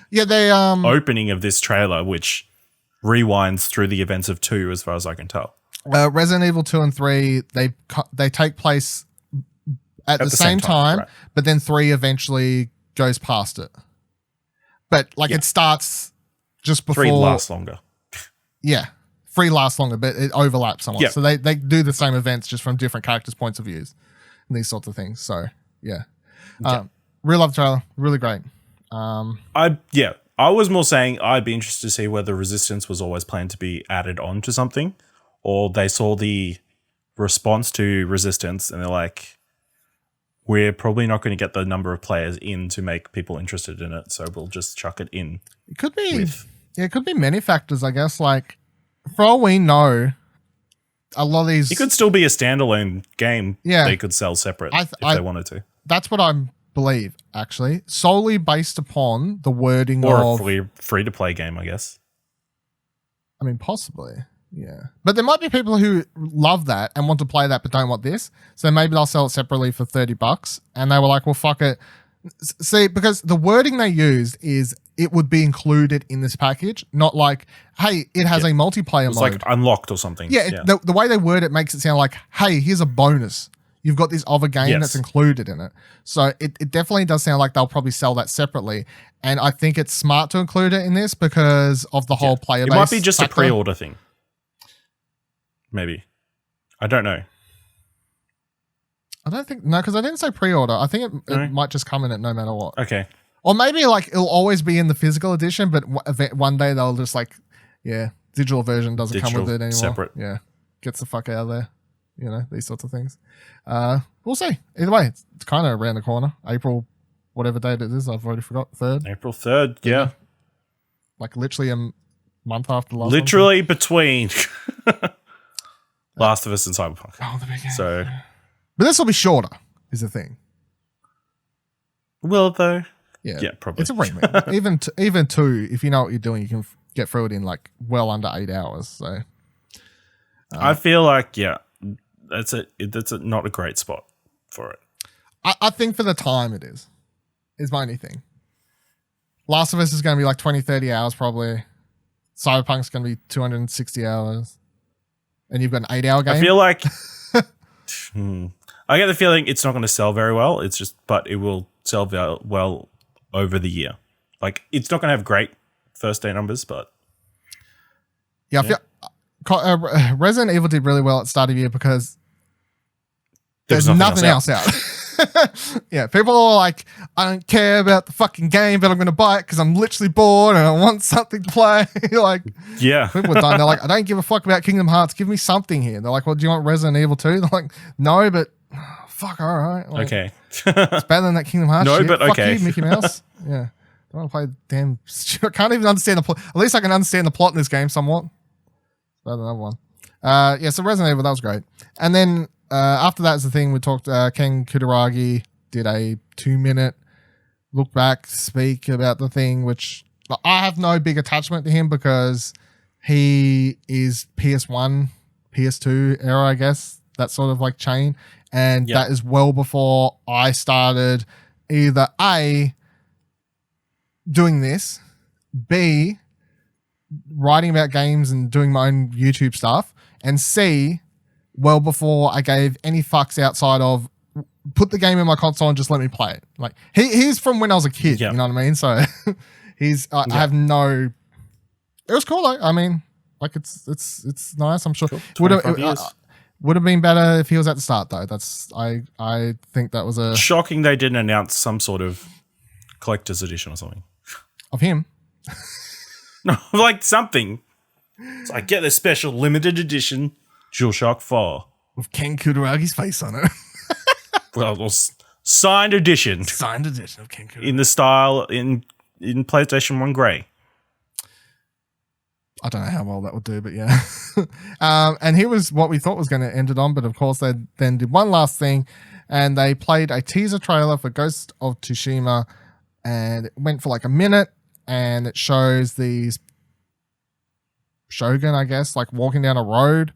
opening of this trailer, which rewinds through the events of 2, as far as I can tell. Resident Evil 2 and 3, they take place at the same time, right. But then 3 eventually goes past it. But it starts just before 3 lasts longer. Yeah. 3 lasts longer, but it overlaps somewhat. Yep. So they do the same events just from different characters' points of views and these sorts of things. So yeah. Real love trailer, really great. I was more saying I'd be interested to see whether Resistance was always planned to be added on to something, or they saw the response to Resistance and they're like, we're probably not going to get the number of players in to make people interested in it, so we'll just chuck it in. It could be, it could be many factors, I guess. Like, for all we know, a lot of these... It could still be a standalone game they could sell separate if they wanted to. That's what I believe, actually. Solely based upon the wording of... Or a free-to-play game, I guess. I mean, possibly. Yeah. But there might be people who love that and want to play that but don't want this. So maybe they'll sell it separately for $30 and they were like, well, fuck it. See, because the wording they used is it would be included in this package, not like, hey, it has a multiplayer mode. It's like unlocked or something. Yeah. The way they word it makes it sound like, hey, here's a bonus. You've got this other game that's included in it. So it definitely does sound like they'll probably sell that separately. And I think it's smart to include it in this because of the whole player base. It might be just a pre-order thing. Maybe. I don't know. I don't think... No, because I didn't say pre-order. I think it might just come in it no matter what. Okay. Or maybe it'll always be in the physical edition, but one day they'll just digital version doesn't come with it anymore. Separate. Yeah. Gets the fuck out of there. You know, these sorts of things. We'll see. Either way, it's kind of around the corner. April, whatever date it is, I've already forgot. 3rd. April 3rd, yeah. Like literally a month after last Literally between... Last of Us and Cyberpunk. Oh, the big game. So, but this will be shorter, is the thing. Will it though? Yeah, probably. It's a remake. even 2, if you know what you're doing, you can get through it in well under 8 hours. So, I feel like that's not a great spot for it. I think for the time it is my only thing. Last of Us is going to be 20, 30 hours probably. Cyberpunk's going to be 260 hours. And you've got an 8-hour game? I feel like... I get the feeling it's not going to sell very well. It's just... But it will sell well over the year. It's not going to have great first-day numbers, but... Yeah, I feel... Resident Evil did really well at the start of the year because there's nothing else out. Yeah, people are like, I don't care about the fucking game, but I'm going to buy it because I'm literally bored and I want something to play. People are done. They're like, I don't give a fuck about Kingdom Hearts. Give me something here. They're like, well, do you want Resident Evil 2? They're like, no, but fuck, all right. Okay. It's better than that Kingdom Hearts shit. But fuck okay. You, Mickey Mouse. Yeah. I want to play damn... I can't even understand the plot. At least I can understand the plot in this game somewhat. Better than another one. So Resident Evil, that was great. And then... after that is the thing we talked. Ken Kutaragi did a 2-minute look back, speak about the thing, which I have no big attachment to him because he is PS1, PS2 era, I guess, that sort of like chain. And that is well before I started either A, doing this, B, writing about games and doing my own YouTube stuff, and C, well before I gave any fucks outside of put the game in my console and just let me play it. Like he's from when I was a kid, you know what I mean? So I have no. It was cool though. I mean, like it's nice. I'm sure. Cool. Would have been better if he was at the start though. That's I think that was a shocking they didn't announce some sort of collector's edition or something of him. No, like something. So I get this special limited edition DualShock 4 with Ken Kutaragi's face on it. Well, signed edition. Signed edition of Ken Kutaragi. In the style in PlayStation 1 grey. I don't know how well that would do, but yeah. And here was what we thought was going to end it on, but of course they then did one last thing, and they played a teaser trailer for Ghost of Tsushima, and it went for like a minute, and it shows these Shogun, I guess, like walking down a road,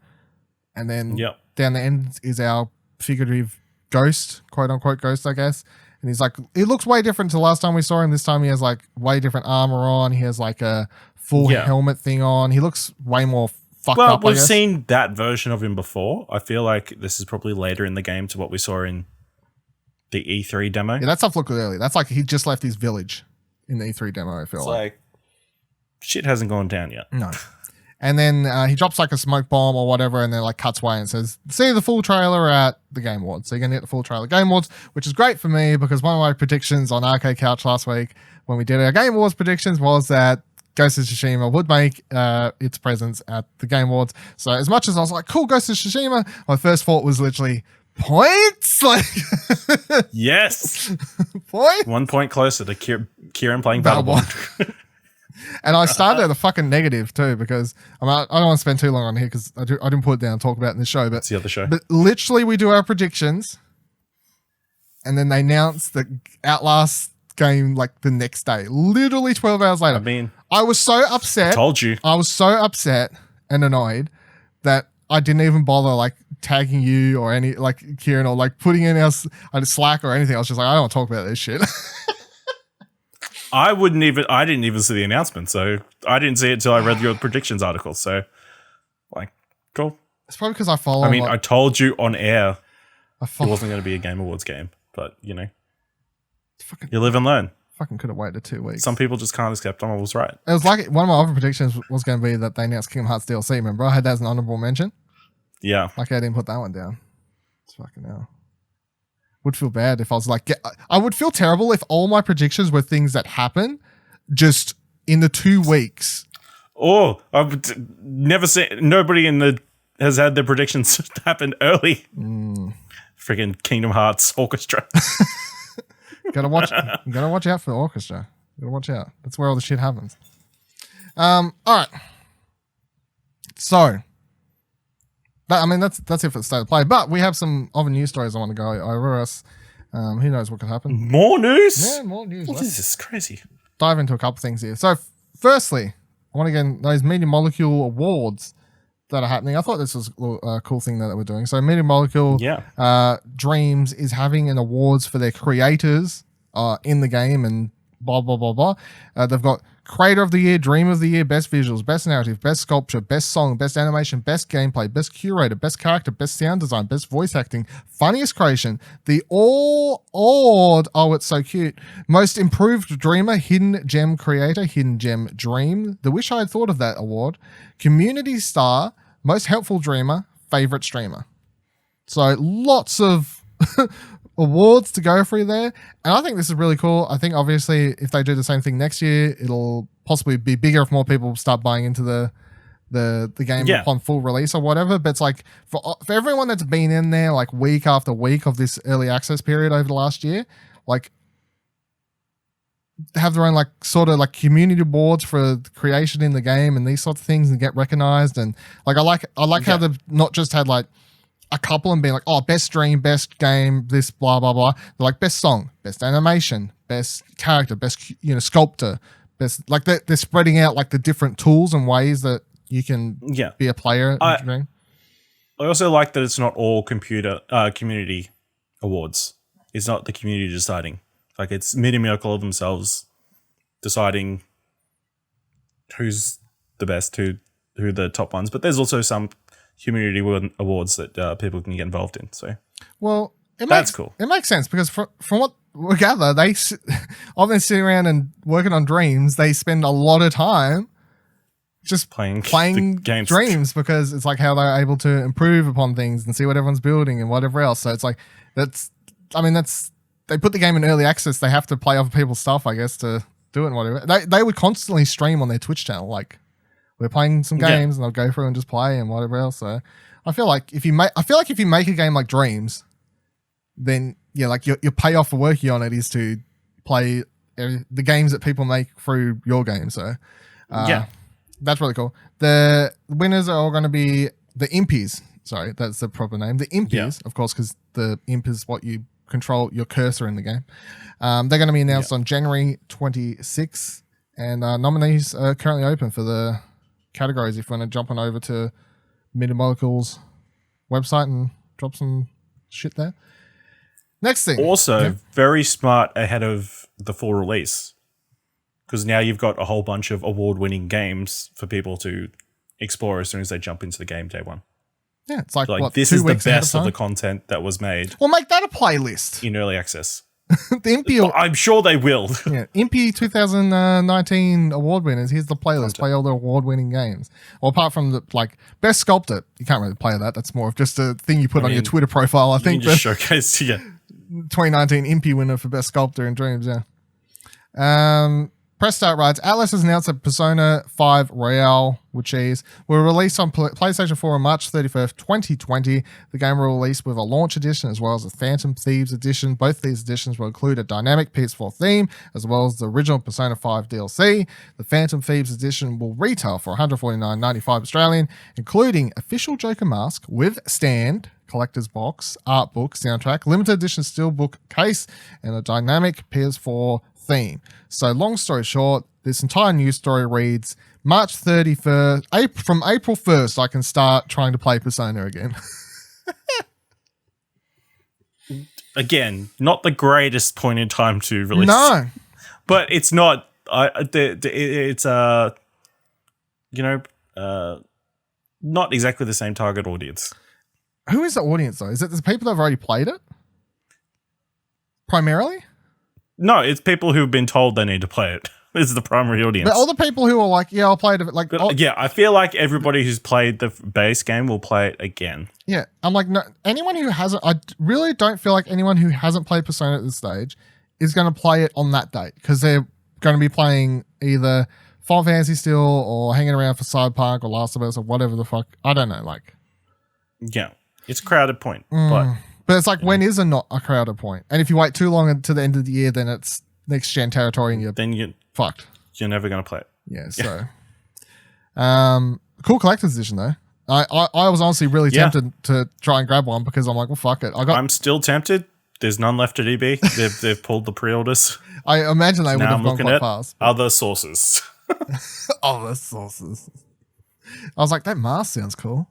and then down the end is our figurative ghost, quote unquote ghost, I guess. And he's like, it looks way different to the last time we saw him. This time he has like way different armor on. He has like a full helmet thing on. He looks way more fucked up. Well, we've seen that version of him before. I feel like this is probably later in the game to what we saw in the E3 demo. Yeah, that stuff looked early. That's like he just left his village in the E3 demo, I feel like. Shit hasn't gone down yet. No. And then he drops like a smoke bomb or whatever, and then like cuts away and says, see the full trailer at the Game Awards. So you're going to get the full trailer Game Awards, which is great for me because one of my predictions on Arcade Couch last week when we did our Game Awards predictions was that Ghost of Tsushima would make its presence at the Game Awards. So as much as I was like, cool, Ghost of Tsushima, my first thought was literally points. Like, yes. Point? 1 point closer to Kieran playing Battleborn. And I started at a fucking negative too because I don't want to spend too long on here because I didn't put it down and talk about it in the show. But it's the other show. But literally, we do our predictions, and then they announce the Outlast game like the next day. Literally 12 hours later. I mean, I was so upset. Told you. I was so upset and annoyed that I didn't even bother like tagging you or any like Kieran or like putting in our Slack or anything. I was just like, I don't want to talk about this shit. I didn't even see the announcement, so I didn't see it until I read your predictions article. So, like, cool. It's probably because I follow. I mean, I told you on air it wasn't going to be a Game Awards game, but you know, you live and learn. Fucking could have waited 2 weeks. Some people just can't accept I was right. It was like one of my other predictions was going to be that they announced Kingdom Hearts DLC. Remember, I had that as an honorable mention. Yeah, like I didn't put that one down. It's fucking hell. Would feel bad if I was like, I would feel terrible if all my predictions were things that happen just in the 2 weeks. Oh, I've never seen nobody has had their predictions happen early. Freaking Kingdom Hearts Orchestra. gotta watch out for the orchestra. Gotta watch out. That's where all the shit happens. All right. So. I mean, that's it for the state of play. But we have some other news stories I want to go over us. Who knows what could happen? More news? Yeah, more news. This is crazy. Dive into a couple things here. So, firstly, I want to get those Media Molecule awards that are happening. I thought this was a cool thing that we're doing. So, Media Molecule Dreams is having an awards for their creators in the game and blah, blah, blah, blah. They've got Creator of the Year, Dream of the Year, Best Visuals, Best Narrative, Best Sculpture, Best Song, Best Animation, Best Gameplay, Best Curator, Best Character, Best Sound Design, Best Voice Acting, Funniest Creation, the all-awed, oh, it's so cute, Most Improved Dreamer, Hidden Gem Creator, Hidden Gem Dream, the Wish I Had Thought of That award, Community Star, Most Helpful Dreamer, Favorite Streamer. So lots of awards to go through there, and I think this is really cool. I think obviously if they do the same thing next year, it'll possibly be bigger if more people start buying into the game upon full release or whatever. But it's like for everyone that's been in there like week after week of this early access period over the last year, like have their own like sort of like community awards for creation in the game and these sorts of things and get recognized. And like I like how they've not just had like a couple and being like, oh, best stream, best game, this, blah, blah, blah. They're like best song, best animation, best character, best, sculptor, best, like they're spreading out like the different tools and ways that you can be a player. I also like that it's not all community awards. It's not the community deciding. Like it's Midi Miracle themselves deciding who's the best, who the top ones. But there's also some community awards that people can get involved in. So, well, that's cool. It makes sense because from what we gather, I've been sitting around and working on Dreams. They spend a lot of time just playing games. Dreams because it's like how they're able to improve upon things and see what everyone's building and whatever else. So it's like they put the game in early access. They have to play off people's stuff, I guess, to do it and whatever. They would constantly stream on their Twitch channel, like we're playing some games and they'll go through and just play and whatever else. So I feel like if you make a game like Dreams, then like your payoff for working on it is to play the games that people make through your game. So that's really cool. The winners are all going to be the Impies. Sorry, that's the proper name. The Impies, of course, because the imp is what you control your cursor in the game. They're going to be announced on January 26th, and nominees are currently open for the categories. If you want to jump on over to Minimolecle's website and drop some shit there. Next thing. Also, very smart ahead of the full release, because now you've got a whole bunch of award-winning games for people to explore as soon as they jump into the game day one. Yeah, it's like what, this is the best of the content that was made. Well, make that a playlist in early access. The Impy, I'm sure they will. Impy 2019 award winners. Here's the playlist. Play all the award-winning games. Well, apart from the best sculpted, you can't really play that. That's more of just a thing you put on your Twitter profile. I think. Just showcase 2019 Impy winner for best sculptor in Dreams. Press Start writes, Atlas has announced that Persona 5 Royale with cheese will release on PlayStation 4 on March 31st, 2020. The game will release with a launch edition as well as a Phantom Thieves edition. Both these editions will include a dynamic PS4 theme as well as the original Persona 5 DLC. The Phantom Thieves edition will retail for $149.95 Australian, including official Joker mask with stand, collector's box, art book, soundtrack, limited edition steelbook case, and a dynamic PS4 theme. So long story short, this entire news story reads March 31st, from April 1st, I can start trying to play Persona again. Again, not the greatest point in time to release. No. But it's not, it's not exactly the same target audience. Who is the audience though? Is it the people that have already played it? Primarily? No, it's people who've been told they need to play it. This is the primary audience. But all the people who are like, I'll play it. Like, I feel like everybody who's played the base game will play it again. Yeah, I'm like, no, anyone who hasn't, I really don't feel like anyone who hasn't played Persona at this stage is going to play it on that date because they're going to be playing either Final Fantasy still or hanging around for Cyberpunk or Last of Us or whatever the fuck. I don't know. Like, yeah, it's a crowded point, but it's like, when is not a crowded point? And if you wait too long until the end of the year, then it's next gen territory and you're fucked. You're never going to play it. Yeah, so cool collector's edition though. I was honestly really tempted to try and grab one because I'm like, well, fuck it. I'm still tempted. There's none left at EB. They've pulled the pre-orders. I imagine they would have gone quite fast. Other sources. Other sources. I was like, that mask sounds cool.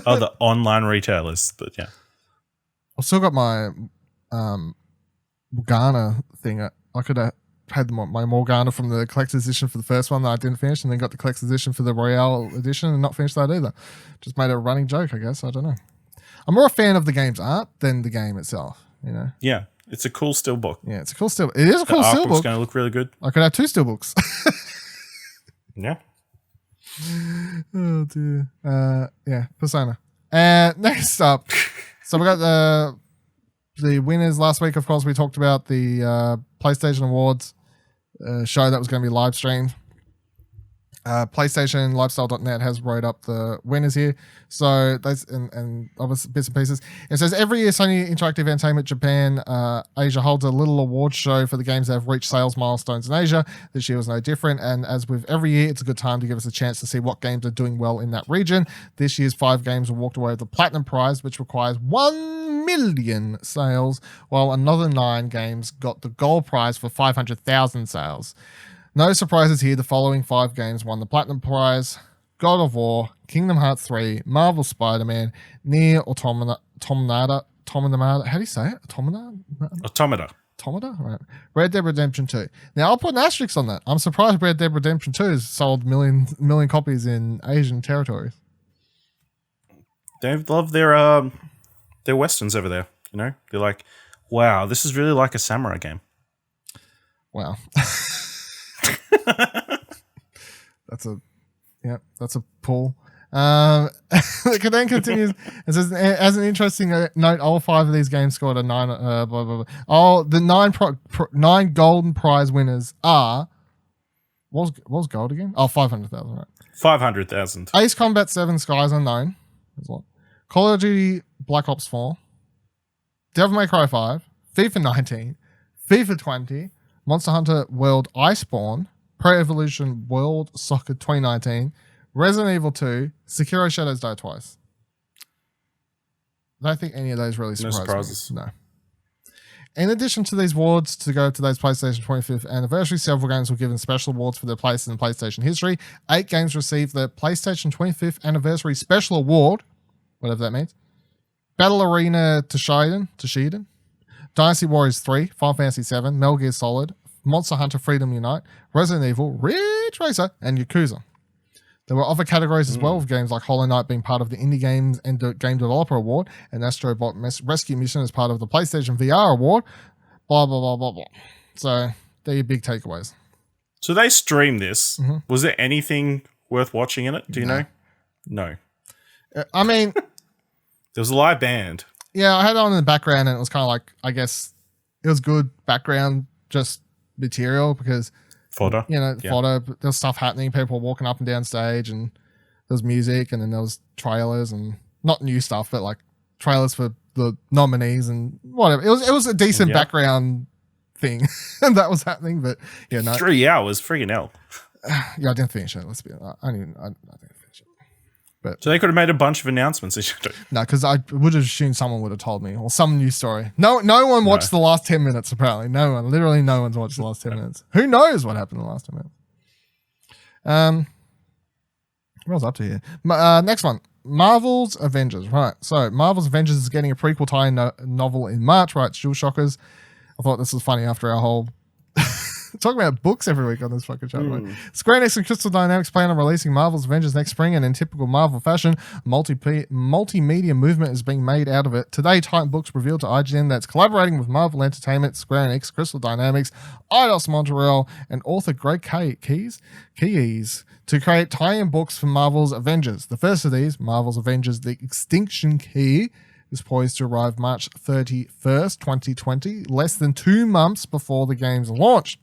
Other online retailers, but yeah. I've still got my Morgana thing. I could have had my Morgana from the collector's edition for the first one that I didn't finish, and then got the collector's edition for the Royale edition and not finished that either. Just made a running joke, I guess. I don't know. I'm more a fan of the game's art than the game itself, you know? Yeah, it's a cool steelbook. Yeah, it's a cool steelbook. It is a cool steelbook. It's going to look really good. I could have 2 steelbooks. Yeah. Oh, dear. Yeah, Persona. And next up, so we got the winners last week. Of course, we talked about the PlayStation Awards show that was going to be live streamed. PlayStation Lifestyle.net has wrote up the winners here. So that's and other bits and pieces. It says every year Sony Interactive Entertainment Japan Asia holds a little award show for the games that have reached sales milestones in Asia. This year was no different. And as with every year, it's a good time to give us a chance to see what games are doing well in that region. This year's 5 games walked away with the Platinum Prize, which requires 1 million sales, while another 9 games got the Gold Prize for 500,000 sales. No surprises here. The following 5 games won the Platinum Prize: God of War, Kingdom Hearts 3, Marvel Spider-Man, Nier Automata. How do you say it? Automata. Automata? Right. Red Dead Redemption 2. Now, I'll put an asterisk on that. I'm surprised Red Dead Redemption 2 has sold million copies in Asian territories. They love their westerns over there, you know? They're like, wow, this is really like a samurai game. Wow. That's a pull. It then continues. It says, as an interesting note, all 5 of these games scored a 9. Blah, blah, blah. Oh, the 9 golden prize winners are. What was gold again? Oh, 500,000. Right. 500,000. Ace Combat 7: Skies Unknown. Call of Duty Black Ops 4. Devil May Cry 5. FIFA 19. FIFA 20. Monster Hunter World Iceborne. Pro Evolution World Soccer 2019. Resident Evil 2, Sekiro Shadows Die Twice. I don't think any of those really surprised me. No surprises. No. In addition to these awards to go to today's PlayStation 25th anniversary, several games were given special awards for their place in PlayStation history. 8 games received the PlayStation 25th anniversary special award, whatever that means. Battle Arena Toshiden, Dynasty Warriors 3, Final Fantasy 7, Metal Gear Solid, Monster Hunter Freedom Unite, Resident Evil, Ridge Racer, and Yakuza. There were other categories as well, of games like Hollow Knight being part of the Indie Games and Game Developer Award, and Astrobot Rescue Mission as part of the PlayStation VR Award, blah, blah, blah, blah, blah. So, they're your big takeaways. So they streamed this. Mm-hmm. Was there anything worth watching in it? Do you know? No. I mean... there was a live band. Yeah, I had it on in the background, and it was kind of like, I guess, it was good background, just material, because... Fodder. Fodder. There's stuff happening. People walking up and down stage, and there's music, and then there was trailers, and not new stuff, but like trailers for the nominees and whatever. It was a decent background thing, and that was happening. But 3 hours, freaking hell. Yeah, I didn't finish it. Let's be honest. I didn't finish it. But so they could have made a bunch of announcements. No, because I would have assumed someone would have told me, or some news story. No one watched the last 10 minutes, apparently. No one. Literally no one's watched the last 10 minutes. Who knows what happened in the last 10 minutes? What was up to here? Next one. Marvel's Avengers. Right. So Marvel's Avengers is getting a prequel tie-in novel in March. Right. Jewel Shockers. I thought this was funny after our whole... talking about books every week on this fucking show. Right? Square Enix and Crystal Dynamics plan on releasing Marvel's Avengers next spring, and in typical Marvel fashion, multimedia movement is being made out of it. Today, Titan Books revealed to IGN that it's collaborating with Marvel Entertainment, Square Enix, Crystal Dynamics, Eidos Montreal, and author Greg Keyes to create tie-in books for Marvel's Avengers. The first of these, Marvel's Avengers: The Extinction Key, is poised to arrive March 31st, 2020, less than 2 months before the game's launch.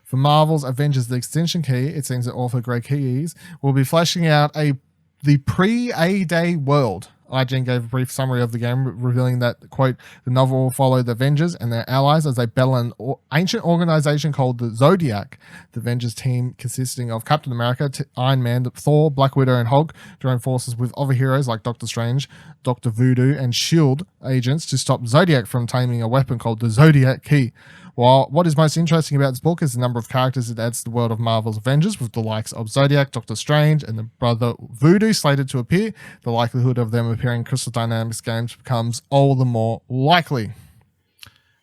For Marvel's Avengers: The Extinction Key, it seems that author Greg Keyes will be fleshing out the pre-A-Day world. IGN gave a brief summary of the game, revealing that, quote, the novel will follow the Avengers and their allies as they battle an ancient organization called the Zodiac. The Avengers team, consisting of Captain America, Iron Man, Thor, Black Widow, and Hulk, join forces with other heroes like Doctor Strange, Dr. Voodoo, and S.H.I.E.L.D. agents to stop Zodiac from taming a weapon called the Zodiac Key. While what is most interesting about this book is the number of characters it adds to the world of Marvel's Avengers, with the likes of Zodiac, Doctor Strange, and the brother Voodoo slated to appear. The likelihood of them appearing in Crystal Dynamics games becomes all the more likely.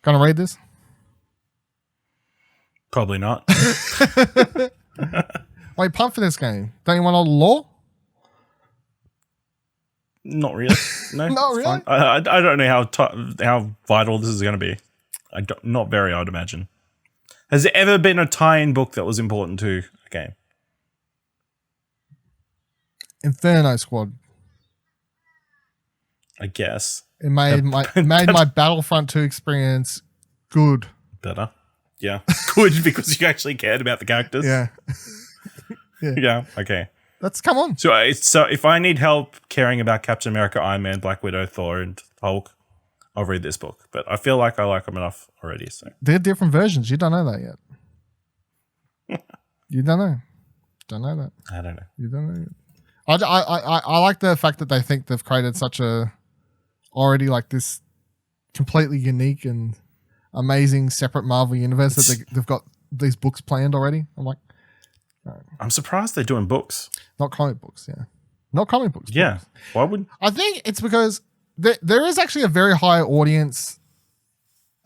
Gonna read this? Probably not. Wait, pump for this game. Don't you want all the lore? Not really. No, not really. I don't know how vital this is going to be. Not very, I'd imagine. Has there ever been a tie-in book that was important to a game? Inferno Squad. I guess. It made my Battlefront 2 experience good. Better. Yeah. Good because you actually cared about the characters. Yeah. Yeah. Okay. Come on. So if I need help caring about Captain America, Iron Man, Black Widow, Thor, and Hulk, I'll read this book. But I feel like I like them enough already. So they're different versions. You don't know that yet. You don't know. Don't know that. I don't know. You don't know yet. I like the fact that they think they've created such a already like this completely unique and amazing separate Marvel universe that they've got these books planned already. I'm like, I'm surprised they're doing books. not comic books, yeah. Not comic books. Yeah. Books. Why would? I think it's because there is actually a very high audience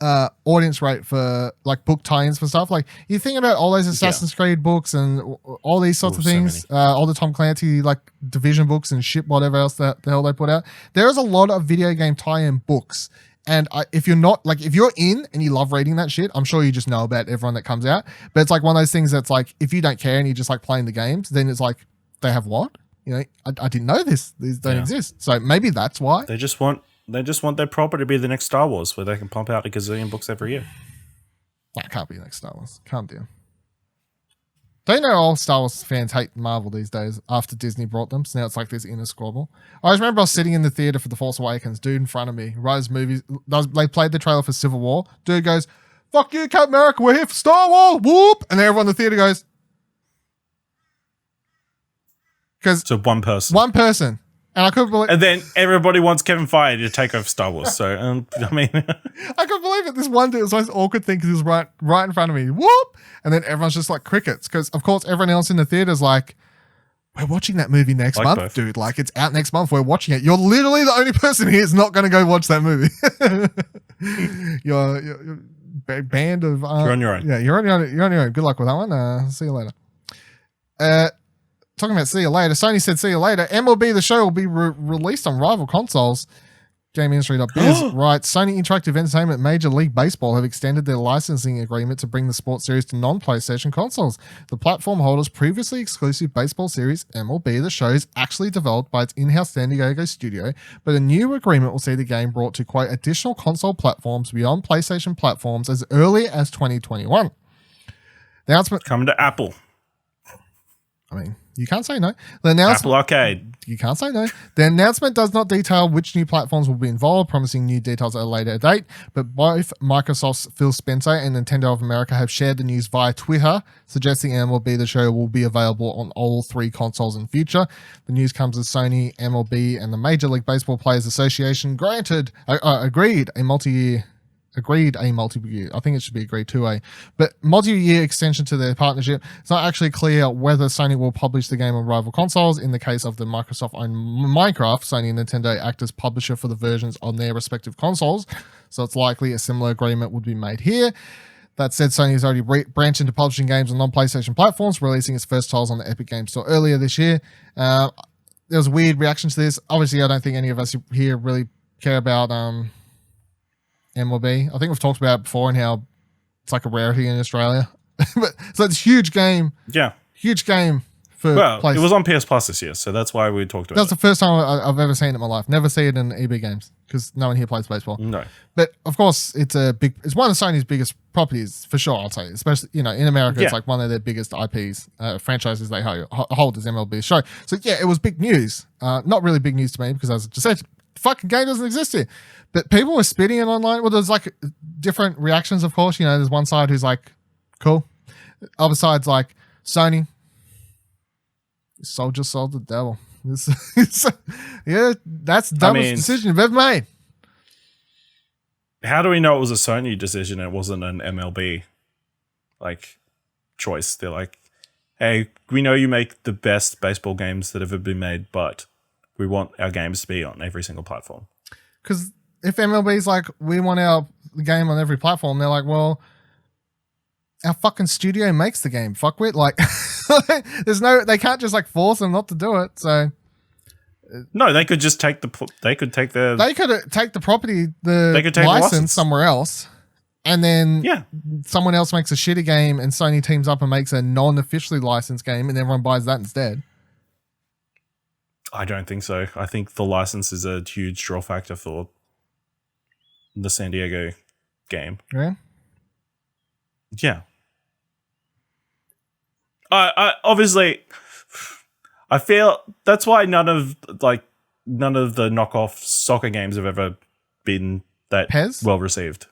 rate for like book tie-ins for stuff. Like you think about all those Assassin's Creed books and all these sorts of things, all the Tom Clancy like Division books and shit, whatever else that the hell they put out. There is a lot of video game tie-in books. And if you're not like, if you're in and you love reading that shit, I'm sure you just know about everyone that comes out. But it's like one of those things that's like, if you don't care and you just like playing the games, then it's like, they have what? You know, I didn't know this. These don't exist. So maybe that's why. They just want their property to be the next Star Wars, where they can pump out a gazillion books every year. That can't be the next Star Wars. Can't do. Don't you know all Star Wars fans hate Marvel these days after Disney brought them? So now it's like this inner squabble. I just remember I was sitting in the theater for The Force Awakens, dude in front of me, right as movies. They played the trailer for Civil War. Dude goes, "Fuck you, Captain America, we're here for Star Wars, whoop!" And then everyone in the theater goes, So one person. And I couldn't believe. And then everybody wants Kevin Feige to take over Star Wars. So, I mean, I couldn't believe it. This one dude was the most awkward thing because he was right in front of me. Whoop! And then everyone's just like crickets because, of course, everyone else in the theater is like, "We're watching that movie next month, both. Dude. Like, it's out next month. We're watching it. You're literally the only person here who's not going to go watch that movie. you're band of. You're on your own. Yeah, you're on your own. Good luck with that one. See you later. Talking about see you later, Sony said see you later. MLB The Show will be released on rival consoles. GameIndustry.biz writes, Sony Interactive Entertainment and Major League Baseball have extended their licensing agreement to bring the sports series to non-PlayStation consoles. The platform holder's previously exclusive baseball series, MLB The Show, is actually developed by its in-house San Diego studio, but a new agreement will see the game brought to, quote, additional console platforms beyond PlayStation platforms as early as 2021. The announcement... Coming to Apple. I mean... You can't say no. The announcement, Apple Arcade. You can't say no. The announcement does not detail which new platforms will be involved, promising new details at a later date. But both Microsoft's Phil Spencer and Nintendo of America have shared the news via Twitter, suggesting MLB The Show will be available on all three consoles in future. The news comes as Sony, MLB, and the Major League Baseball Players Association agreed a multi-year, I think it should be agreed to but multi-year extension to their partnership. It's not actually clear whether Sony will publish the game on rival consoles. In the case of the Microsoft-owned Minecraft, Sony and Nintendo act as publisher for the versions on their respective consoles, so it's likely a similar agreement would be made here. That said, Sony has already branched into publishing games on non-PlayStation platforms, releasing its first titles on the Epic Games Store earlier this year. There was a weird reaction to this. Obviously, I don't think any of us here really care about... MLB. I think we've talked about it before and how it's like a rarity in Australia. But so it's a huge game. Yeah. Huge game for PlayStation. It was on PS Plus this year, so that's why we talked about it. That's the first time I've ever seen it in my life. Never see it in EB games because no one here plays baseball. No. But of course, it's one of Sony's biggest properties for sure, I'll say. Especially, in America, It's like one of their biggest IPs, franchises they hold as MLB Show. So yeah, it was big news. Not really big news to me because as I just said, the fucking game doesn't exist here. But people were spitting it online. Well, there's like different reactions, of course. There's one side who's like, cool. Other side's like, Sony, soldier sold the devil. Yeah, that's the dumbest decision you've ever made. How do we know it was a Sony decision and it wasn't an MLB choice? They're like, hey, we know you make the best baseball games that have ever been made, but we want our games to be on every single platform. Because if MLB's like, we want our game on every platform, they're like, well, our fucking studio makes the game, fuckwit. Like, they can't just force them not to do it. So, no, they could just take the property, the license somewhere else, and then someone else makes a shitty game, and Sony teams up and makes a non-officially licensed game, and everyone buys that instead. I don't think so. I think the license is a huge draw factor for the San Diego game. Yeah. Yeah. I obviously, I feel that's why none of the knockoff soccer games have ever been that PES? well received.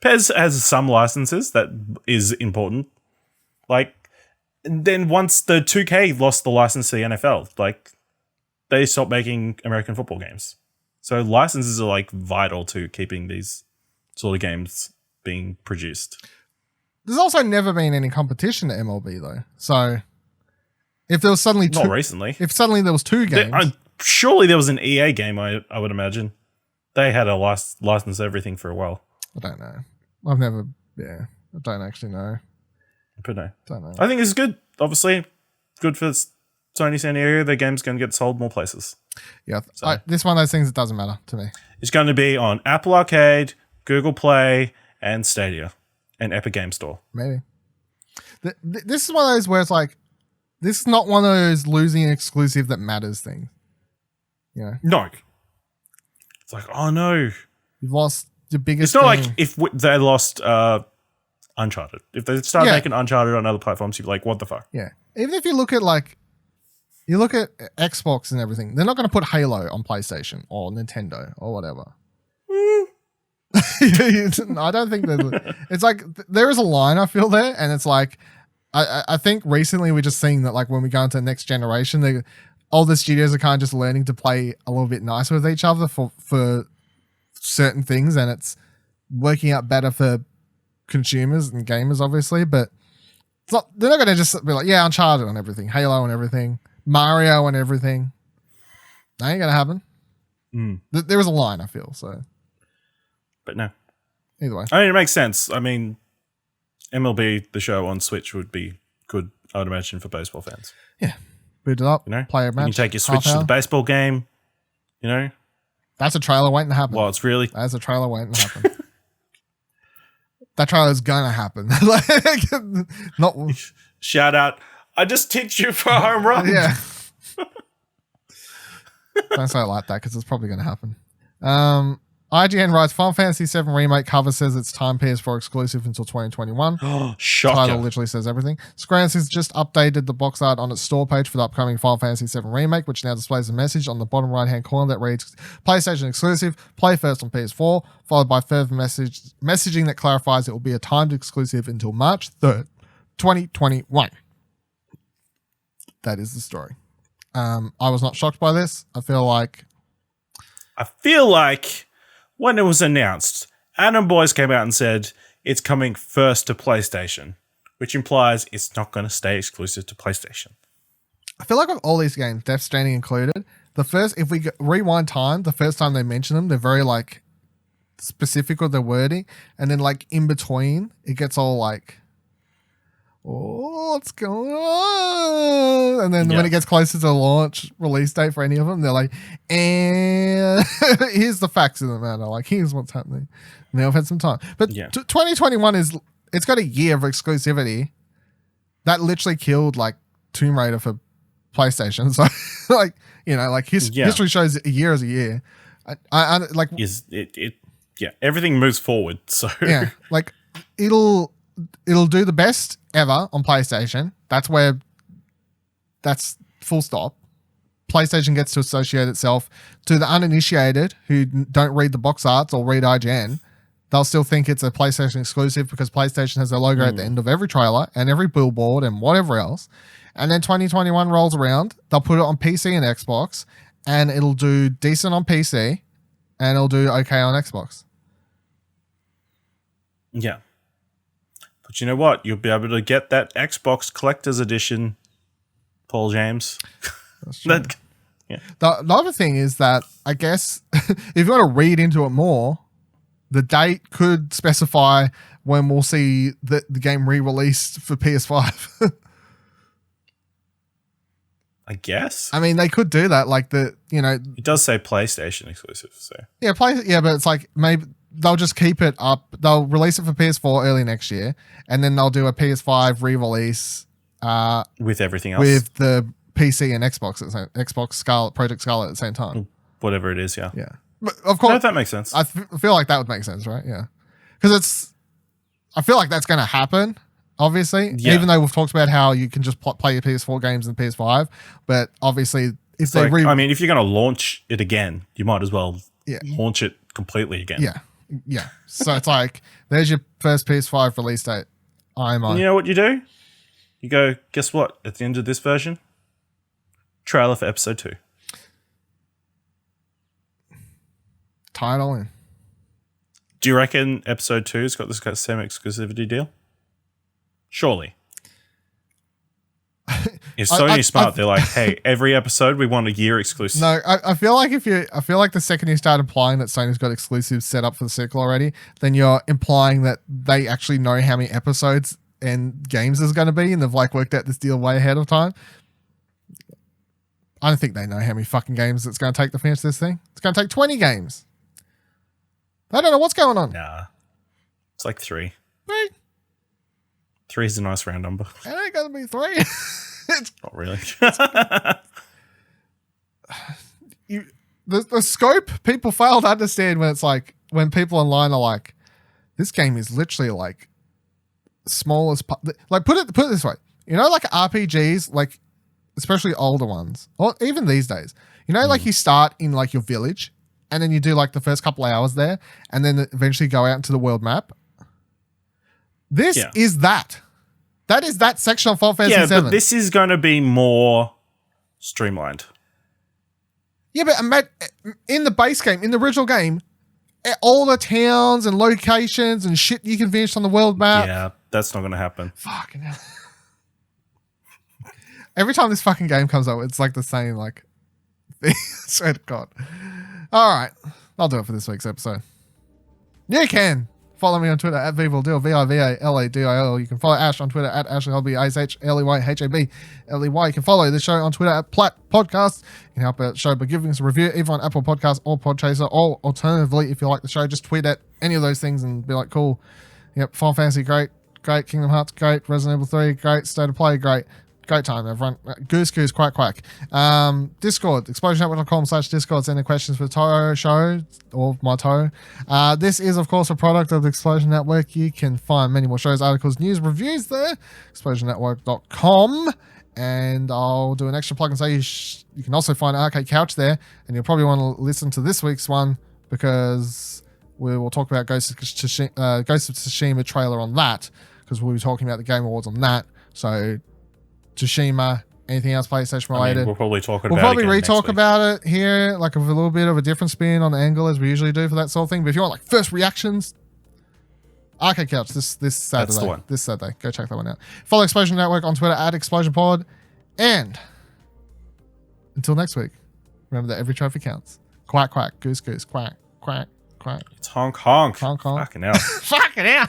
PES has some licenses that is important. Then once the 2K lost the license to the NFL, they stopped making American football games. So licenses are vital to keeping these sort of games being produced. there's also never been any competition to MLB though. So if there was suddenly Not recently. if suddenly there was two games, surely there was an EA game. I would imagine they had a license everything for a while. I don't know. I've never. Yeah, I don't actually know. But no, Don't know. I think it's good. Obviously, good for Sony San Diego. Their game's going to get sold more places. Yeah, this one of those things that doesn't matter to me. It's going to be on Apple Arcade, Google Play, and Stadia, and Epic Game Store. Maybe. This is one of those where it's like, this is not one of those losing an exclusive that matters things. You know? No. It's like, oh no. You've lost your biggest It's not thing. like if they lost Uncharted. If they start Yeah. making Uncharted on other platforms, you'd be like, what the fuck? Yeah. Even if you look at Xbox and everything, they're not going to put Halo on PlayStation or Nintendo or whatever. I don't think that. It's like there is a line I feel there, and it's like I think recently we're just seeing that like when we go into the next generation, all the studios are kind of just learning to play a little bit nicer with each other for certain things, and it's working out better for consumers and gamers, obviously. But it's not. They're not going to just be like, yeah, Uncharted on everything, Halo on everything, Mario on everything. That ain't going to happen. There is a line, I feel so. But no. Either way. I mean, it makes sense. I mean, MLB, the show on Switch would be good, I would imagine, for baseball fans. Yeah. Boot it up, You know? play a match. You can take your Switch to the baseball game, you know? That's a trailer waiting to happen. Well, it's really... That's a trailer waiting to happen. That trailer's going to happen. Not Shout out. I just tipped you for a home run. Yeah. Don't say it like that because it's probably going to happen. IGN writes, Final Fantasy VII Remake cover says it's time PS4 exclusive until 2021. Shocker. Title literally says everything. Square Enix has just updated the box art on its store page for the upcoming Final Fantasy VII Remake, which now displays a message on the bottom right-hand corner that reads, PlayStation exclusive, play first on PS4, followed by further messaging that clarifies it will be a timed exclusive until March 3rd, 2021. That is the story. I was not shocked by this. I feel like when it was announced, Adam Boyce came out and said it's coming first to PlayStation, which implies it's not going to stay exclusive to PlayStation. I feel like with all these games, Death Stranding included, if we rewind time, the first time they mention them, they're very like specific with their wording, and then like in between, it gets all like, oh, what's going on? And then when it gets closer to the launch release date for any of them, they're like, and here's the facts of the matter. Like, here's what's happening. Now I've had some time. But 2021 it's got a year of exclusivity. That literally killed like Tomb Raider for PlayStation. So like, you know, like history shows a year as a year. I like everything moves forward. So yeah, like it'll do the best ever on PlayStation. That's full stop. PlayStation gets to associate itself. To the uninitiated who don't read the box arts or read IGN, they'll still think it's a PlayStation exclusive because PlayStation has their logo at the end of every trailer and every billboard and whatever else. And then 2021 rolls around, they'll put it on PC and Xbox, and it'll do decent on PC and it'll do okay on Xbox. Yeah. But you know what? You'll be able to get that Xbox Collector's Edition, Paul James. That's true. The other thing is that I guess if you want to read into it more, the date could specify when we'll see the game re-released for PS5. I guess. I mean, they could do that. Like it does say PlayStation exclusive. So but it's like maybe they'll just keep it up. They'll release it for PS4 early next year, and then they'll do a PS5 re-release with everything else, with the PC and Xbox Project Scarlet at the same time. Whatever it is, yeah. But of course, that makes sense. I feel like that would make sense, right? Yeah, because I feel like that's going to happen. Obviously, even though we've talked about how you can just play your PS4 games in PS5, but obviously, if I mean, if you're going to launch it again, you might as well launch it completely again. Yeah. So it's like, there's your first PS5 release date. And you know what you do? You go, guess what? At the end of this version, trailer for episode 2. Title in. Do you reckon episode 2's got this same exclusivity deal? Surely. If Sony's smart, they're like, hey, every episode we want a year exclusive. No, I feel like the second you start implying that Sony's got exclusives set up for the sequel already, then you're implying that they actually know how many episodes and games there's going to be, and they've like worked out this deal way ahead of time. I don't think they know how many fucking games it's going to take to finish this thing. It's going to take 20 games. I don't know what's going on. Nah. It's like 3. 3? 3 is a nice round number. It ain't going to be 3. It's not really. The scope people fail to understand when it's like, when people online are like, this game is literally like smallest, like put it this way, you know, like RPGs, like especially older ones, or even these days, you know, like you start in like your village and then you do like the first couple of hours there and then eventually go out into the world map. This is that. That is that section of Final Fantasy VII. Yeah, but this is going to be more streamlined. Yeah, but in the base game, in the original game, all the towns and locations and shit you can finish on the world map. Yeah, that's not going to happen. Fucking hell. Every time this fucking game comes up, it's like the same, like, thing. I swear to God. All right. I'll do it for this week's episode. You can. Follow me on Twitter at Vivaladil, Vivaladil. You can follow Ash on Twitter at AshleyHobby, ASHLEYHABLEY. You can follow the show on Twitter at Platt Podcast. You can help out the show by giving us a review either on Apple Podcasts or Podchaser, or alternatively, if you like the show, just tweet at any of those things and be like, cool. Yep, Final Fantasy, great. Kingdom Hearts, great. Resident Evil 3, great. State of Play, great. Great time, everyone. Goose, quack. Discord, explosionnetwork.com/Discord. Send any questions for the Toho show or my Toho. This is, of course, a product of the Explosion Network. You can find many more shows, articles, news, reviews there. explosionnetwork.com. And I'll do an extra plug and say you can also find Arcade Couch there. And you'll probably want to listen to this week's one because we will talk about Ghost of Tsushima trailer on that, because we'll be talking about the Game Awards on that. So Tsushima, anything else PlayStation related? I mean, we'll probably talk about it. We'll probably re-talk about it here, like with a little bit of a different spin on the angle as we usually do for that sort of thing. But if you want like first reactions, Arcade Couch this Saturday. That's the one. This Saturday. Go check that one out. Follow Explosion Network on Twitter at ExplosionPod. And until next week, remember that every trophy counts. Quack, goose, quack. It's honk. Honk. Fucking hell. Fucking hell.